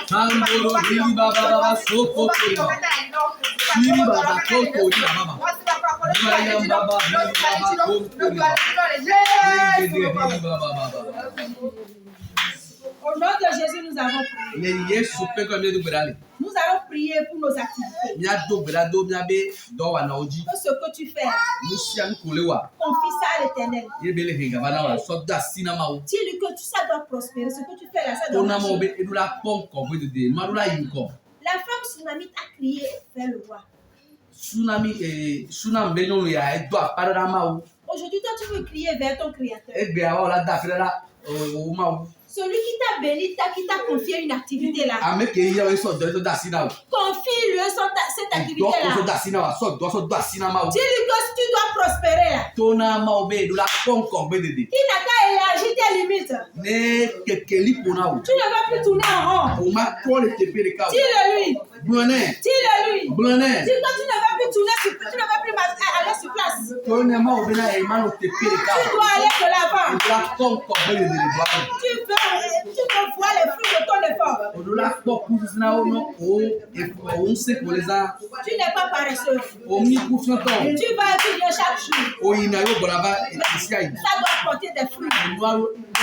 Kamboro hili baba soko kuri. Hili baba soko kuri baba. Mayam baba hili baba soko kuri. Hili baba. Au nom de Jésus, nous avons prié. Le Yesu pe ko me do gbedale. Nous allons prier pour nos activités. Mia do gbedado mia be do wa na oji. Que ce que tu fais, Musia nkolewa. confie ça à l'Éternel. Ye bele hinga bana wa so da sinama o. Dis-lui que ça doit prospérer. Ce que tu fais là, ça doit Tona mo marcher. be edula pon ko be de. Marula yinko. La femme tsunamite a crié vers le roi. Tsunami be nyɔnu ya edo akpa ma o. Aujourd'hui, toi, tu veux crier vers ton Créateur. Egbe awo la da fere la o ma o. Celui qui t'a béni, qui t'a confié une activité là. Ame ke yi yawo so do da sina o. Confie-lui cette Do activité ko so là. da sina wa so do sina ma o. Dis-lui que si tu dois prospérer là, Tona ma o be edula pon ko be de. il n'a qu'à élargir tes limites. Ne kekeli pona o. Tu ne vas plus tourner en rond. O ma ko le tepe de ka o. Dis-le lui. Blone. Dis-le lui. Blone. Dis que tu ne vas plus tourner sur tu ne vas plus aller sur place. Tona ma o be na e ma no tepe de ka Tu o. dois aller de l'avant. Edula pon ko be de do. Tu peux voir les fruits de ton effort. Odula kpɔ kusina wo no o ŋusẽ ko le zã Tu n'es pas paresseux. o mi kufiɔtɔ Tu vas étudier chaque jour. o yina yo gbɔna va esi ayi Ça doit porter des fruits. enua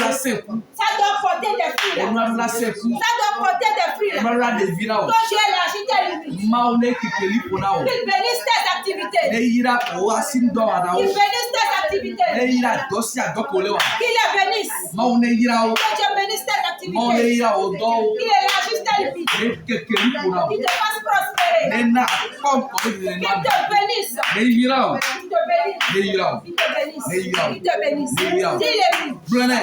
la sɛ ku Ça doit porter des fruits. Là. enua la sɛ ku Ça doit porter des fruits. Là. enua la ɖevi la o Quand tu élargis tes limites, mawo ne kekeli ƒona o qu'il bénisse tes activités. ne yira o asi ŋdɔ wana Qu'il o bénisse tes ne activités. yira dɔ si adɔ ko le wa Qu'il les bénisse. mawo ne yira o Que Dieu bénisse tes mawo ne activités. yira o dɔ o Qu'il élargisse tes limites. ne kekeli ƒona o Qu'il te fasse prospérer. ne na kpɔ nkɔ be de Qu'il nua te bénisse. ne yira o Qu'il te bénisse. ne yira o Qu'il te bénisse. Meilleur. Qu'il te bénisse. Meilleur. Dis-le lui. blɔnɛ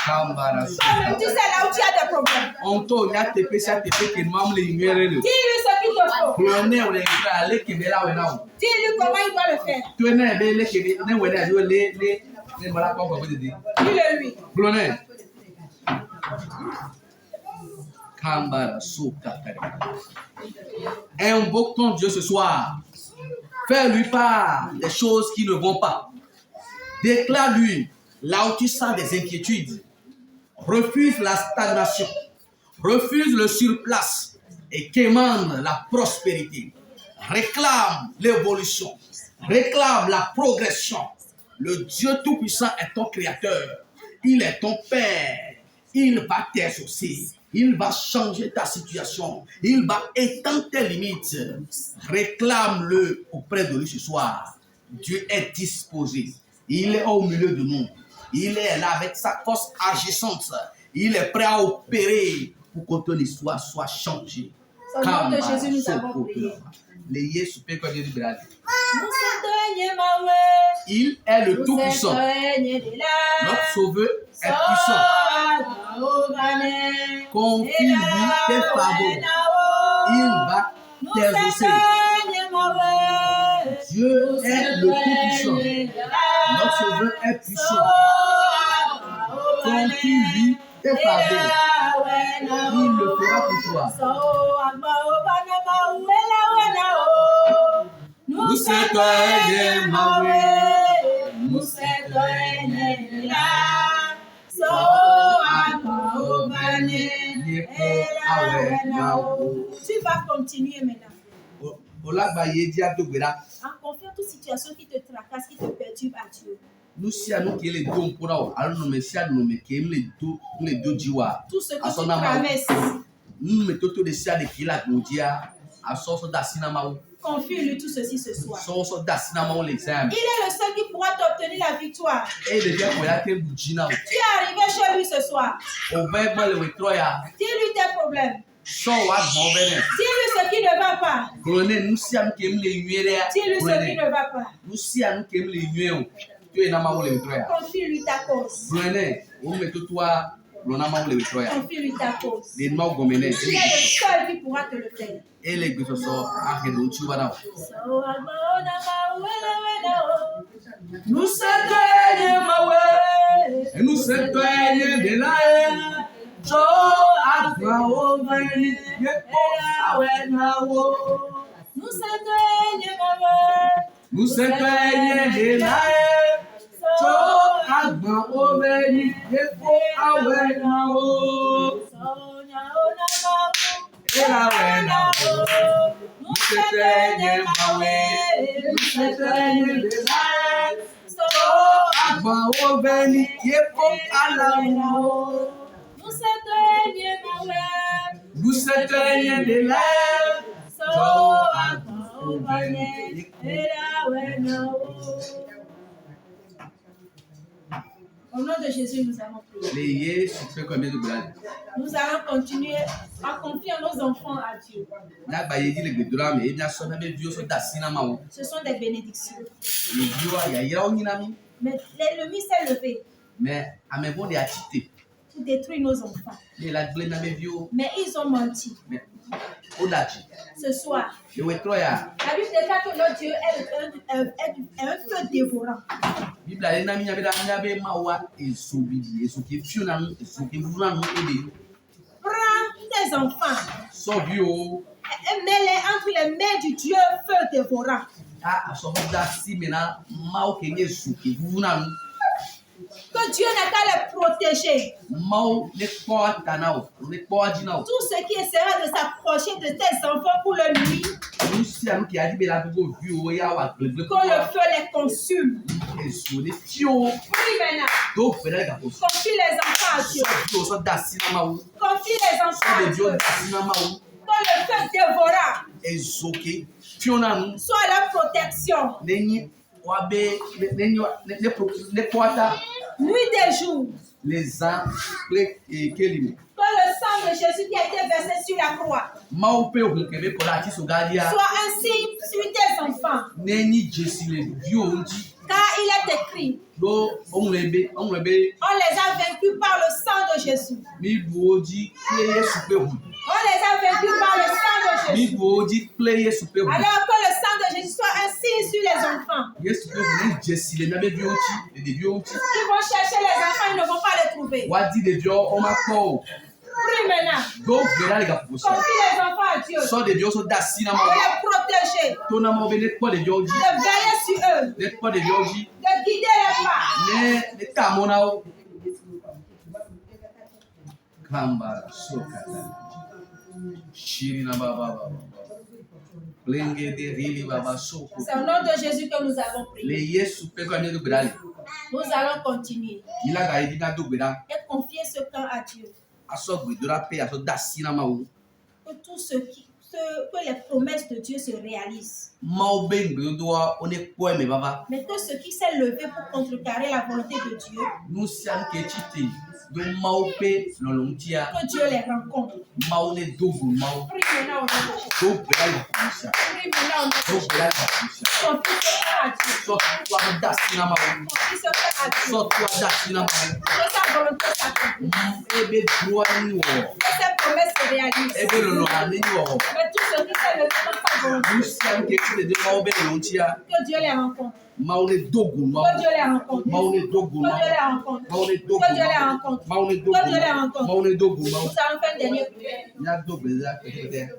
kambara so. Toi-même, tu sais là où tu as des problèmes. Onto ya tepe sa tepe ke mam le nyere le. Dis-lui ce qu'il te faut. Blone o le gra le ke bela we na o. Dis-lui comment il doit le faire. To na be le ke ne we na yo le mala ko ko de de. Dis-le lui. Blone. Kambara soka kare. Invoquons Dieu ce soir. Fais-lui part des choses qui ne vont pas. Déclare-lui là où tu sens des inquiétudes. refuse la stagnation, refuse le surplace et quémande la prospérité. Réclame l'évolution, réclame la progression. Le Dieu Tout-Puissant est ton créateur, il est ton Père, il va t'exaucer, il va changer ta situation, il va étendre tes limites. Réclame-le auprès de lui ce soir. Dieu est disposé, il est au milieu de nous, il est là avec sa force agissante, il est prêt à opérer pour que ton histoire soit changée. Au nom de Jésus, nous avons prié. Il est le Tout-Puissant. Notre Sauveur est puissant. Confie-lui tes fardeaux. Il va t'exaucer. Dieu est le Tout-Puissant. Notre Sauveur est puissant. Confie-lui tes fardeaux. Il le fera pour toi. Nous sommes Tu vas continuer maintenant. En confiant toute situation qui te tracasse, qui te perturbe à Dieu. Tout ce qui traverse. Confie-lui tout ceci ce soir. Il est le seul qui pourra t'obtenir la victoire. Tu es arrivé chez lui ce soir. Dis-lui tes problèmes. Dis-lui ce qui ne va pas. Dis-lui ce qui ne va pas. Confie-lui ta cause. Confie-lui ta cause. Il est le seul qui pourra te le faire. Nous sommes de la Au nom de Jésus, nous allons prier. Nous allons continuer à confier nos enfants à Dieu. Ce sont des bénédictions. Mais l'ennemi s'est levé pour détruire nos enfants. Mais ils ont menti. Ce soir, la Bible déclare que notre Dieu est un feu dévorant. Prends tes enfants et mets-les entre les mains du Dieu feu dévorant. Que Dieu n'a qu'à les protéger. Tout ce qui essaiera de s'approcher de tes enfants pour le nuit, que le feu les consume. Prie maintenant. Confie les enfants à Dieu. Confie les enfants à Dieu. Que le feu dévorant soit leur protection. Nuit et jour. Que le sang de Jésus qui a été versé sur la croix soit un signe sur tes enfants. Car il est écrit, on les a vaincus par le sang de Jésus. On les a vaincus par le sang de Jésus. Alors que le sang de Jésus soit un signe sur les enfants. Ils vont chercher les enfants, ils ne vont pas les trouver. Prie maintenant. Confie les enfants à Dieu. De les protéger. De veiller sur eux. De guider les pas. Kamba sokata. Shirina baba. Blenge de rili baba soko. C'est au nom de Jésus que nous avons Le prié. Yesu pe kwa nyedo brali. Nous allons continuer Ila ga idina do bra. et confier ce temps à Dieu. Aso gbedora pe aso dasina mawo. Que tout que les promesses de Dieu se réalisent. Mau ben gbedoa one po me baba. Mais que ce qui s'est levé pour contrecarrer la volonté de Dieu, Nu sian ke chite. Do mau pe lolontia. que Dieu les rencontre. Mau ne dogu mau. Prie maintenant au nom de Jésus. Do brali kusa. Prie maintenant au nom de Do Jésus. brali kusa. Confie ce temps à Dieu. So kwa dasina mawo. Confie ce temps à Dieu. So kwa dasina mawo. Que sa volonté s'accomplisse. Ebe droa ni wo. Que ses promesses se réalisent. Ebe lolo ani wo. Mais tout ce qui s'est levé contre sa volonté, Nu sian ke chite de mau be lolontia. que Dieu les rencontre. Mau ne dogu mau. Que Dieu les rencontre. Mau ne dogu Que mau. Dieu les rencontre. Mau ne dogu Que Dieu les rencontre. mau ne dogu Que Dieu les rencontre. mau ne dogu mau. Nous allons faire une dernière prière. Nya do beza kete.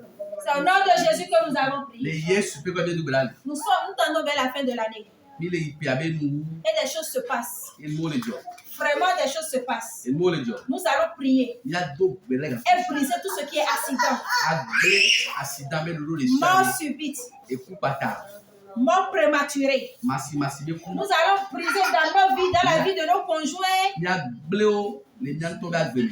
C'est au nom de Jésus que nous avons Le prié. Yesu pe kwa nyedo brali. Nous tendons vers la fin de l'année. Mi le ipi abe nu. Et des choses se passent. E mo le jo. Vraiment, des choses se passent. E mo le jo. Nous allons prier Nya do belega. et briser tout ce qui est accident, Agbe accident me lolo le mort shade. subite, E ku pata. mort prématurée. Masi be ku. Nous allons briser dans nos vies, dans la vie de nos conjoints Nya bleo le nya to ba gbe.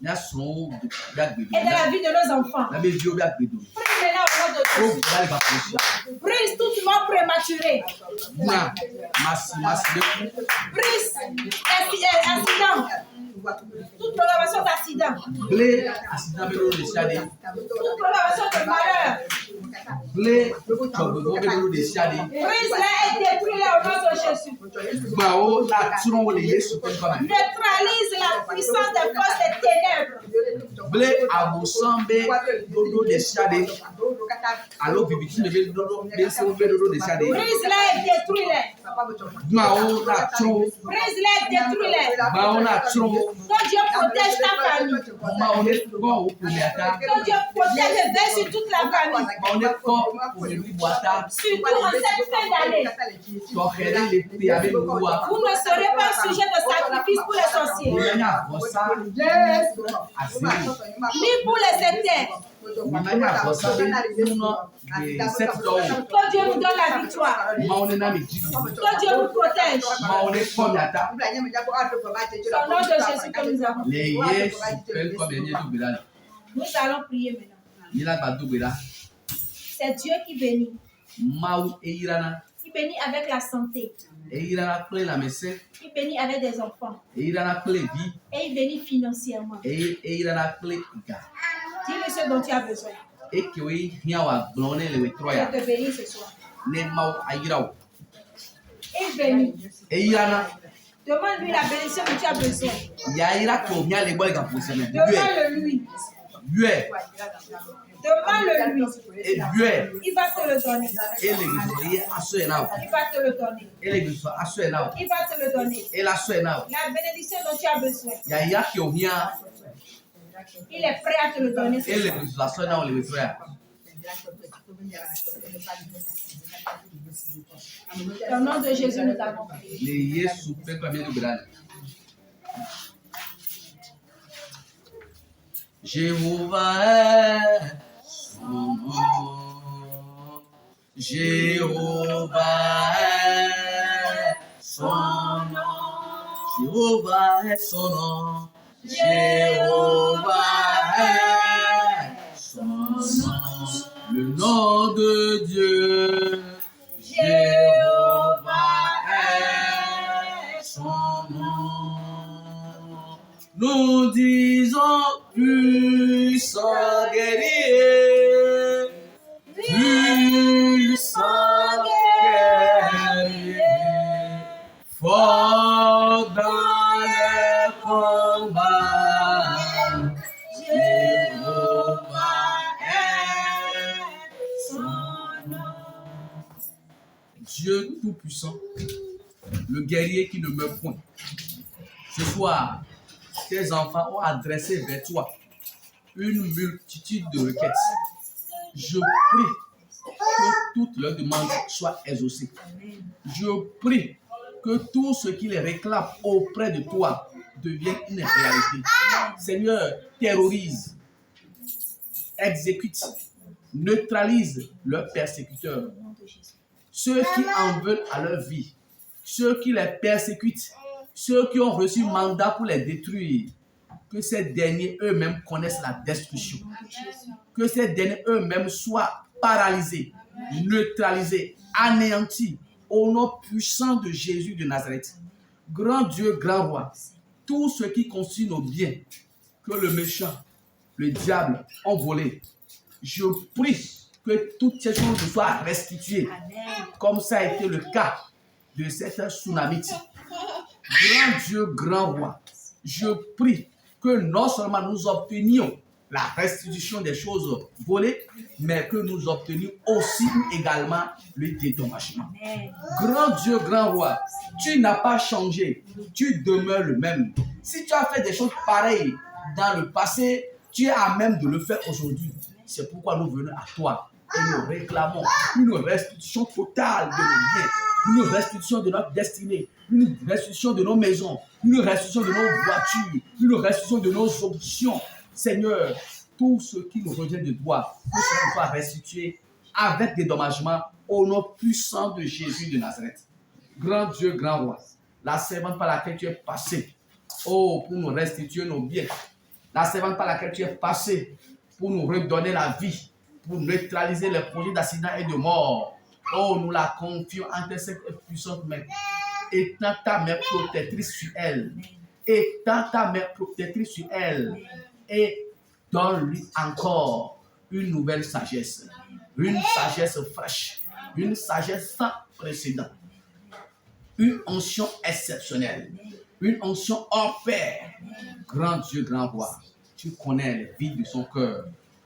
Nya son ba gbe. et dans la vie de nos enfants. Na be dio ba gbe do. Prie maintenant au nom de O Jésus. brali ba ku. Brise toute mort prématurée. Na masi be ku. Brise accident. Toute programmation d'accident. Ble accident me lolo le shade. Toute programmation de malheur. Ble jogo be lolo le shade. Brise-les et détruis-les au nom de Jésus. Gba o la tron wo le Yesu pe kwa me. Neutralise la puissance des forces des ténèbres. Ble abosambe dodo le shade. Alo bibiti me be dodo be so be dodo le shade. Brise-les et détruis-les. Gba o la tron. Brise-les et détruis-les. Gba o la tron. Que Dieu protège ta famille. Ma on est bon au premier attaque. Que Dieu protège et veille sur toute la famille. Ma on est fort pour le boita. Surtout en cette fin d'année. Torrer les pieds avec le bois. Vous ne serez pas sujet de sacrifice pour les sorciers, Il y a ça. Assez. ni pour les sectaires. Il y a ça. De 7 dollars. Que Dieu nous donne la victoire. Ma on est dans les Que Dieu nous protège. Ma on est premier attaque. C'est au nom de Jésus que nous avons. Les yes, super comme il y a du belal. Nous allons prier maintenant. Il a pas du belal. C'est Dieu qui bénit. Mau e irana. Qui bénit avec la santé. E irana plein la messe. Il bénit avec des enfants. E irana plein vie. Et il bénit financièrement. E irana plein ga. Dis-lui ce dont tu as besoin. E que we hiawa blonne le Je wetroya. te bénis ce soir. Ne mau ayirao. Il bénit. E irana. Demande-lui la bénédiction dont tu as besoin. Yaira ko nya le boy ga posene. Demande-le-lui. Bue. Demande-le-lui. E bue. Il va te le donner. E le gizori aso enao. Il va te le donner. E le gizori aso enao. Il va te le donner. E la so enao. La bénédiction dont tu as besoin. Yaira ki ohia. Il est prêt à te le donner. E le gizori aso enao le wetroya. Au nom de Jésus, nous avons prié. Le Yesu pe kwa miedo belal. Jéhovah est son nom. Jéhovah est son nom. Jéhovah est son nom. Jéhovah est son nom. Le nom de Dieu. Jéhovah est son nom. Nous disons puissant guerrier, puissant guerrier, fort dans les combats. Jéhovah est son nom. Dieu Tout-Puissant, le guerrier qui ne meurt point. Ce soir, tes enfants ont adressé vers toi une multitude de requêtes. Je prie que toutes leurs demandes soient exaucées. Je prie que tout ce qui les réclame auprès de toi devienne une réalité. Seigneur, terrorise, exécute, neutralise leurs persécuteurs. Ceux qui en veulent à leur vie, ceux qui les persécutent, ceux qui ont reçu mandat pour les détruire, que ces derniers eux-mêmes connaissent la destruction. Que ces derniers eux-mêmes soient paralysés, neutralisés, anéantis au nom puissant de Jésus de Nazareth. Grand Dieu, grand roi, tout ce qui constitue nos biens, que le méchant, le diable ont volé, je prie que toutes ces choses soient restituées, comme ça a été le cas de cette tsunamite. Grand Dieu, grand roi, je prie que non seulement nous obtenions la restitution des choses volées, mais que nous obtenions aussi également le dédommagement. Grand Dieu, grand roi, tu n'as pas changé, tu demeures le même. Si tu as fait des choses pareilles dans le passé, tu es à même de le faire aujourd'hui. C'est pourquoi nous venons à toi et nous réclamons une restitution totale de nos biens, une restitution de notre destinée, une restitution de nos maisons, une restitution de nos voitures, une restitution de nos options. Seigneur, tout ce qui nous revient de toi, que cela soit restitué avec dédommagement au nom puissant de Jésus de Nazareth. Grand Dieu, grand roi, la servante par laquelle tu es passé, oh, pour nous restituer nos biens, la servante par laquelle tu es passé pour nous redonner la vie, pour neutraliser les projets d'accident et de mort. Oh, nous la confions en tes puissantes mains. Étends ta main protectrice sur elle. Étends ta main protectrice sur elle. Et donne-lui encore une nouvelle sagesse. Une sagesse fraîche. Une sagesse sans précédent. Une onction exceptionnelle. Une onction hors pair. Grand Dieu, grand roi, tu connais les vides de son cœur.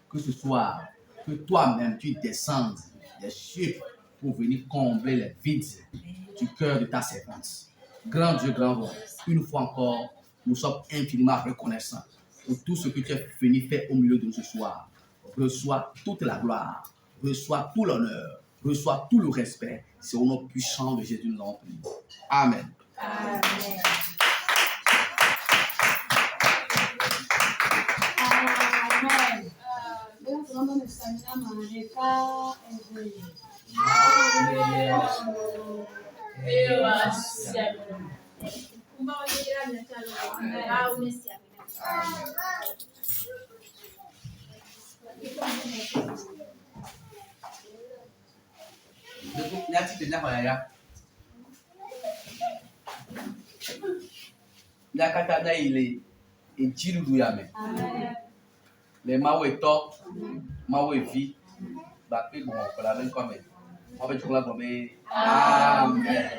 Que ce soit que toi-même tu descendes des cieux pour venir combler les vides du cœur de ta servante. Grand Dieu, grand roi, une fois encore, nous sommes infiniment reconnaissants pour tout ce que tu es venu faire au milieu de nous ce soir. Reçois toute la gloire, reçois tout l'honneur, reçois tout le respect. C'est au nom puissant de Jésus que nous avons prié. Amen. Amen. Les maouetos, maouevi, baké bon, pour la même comme. Amen.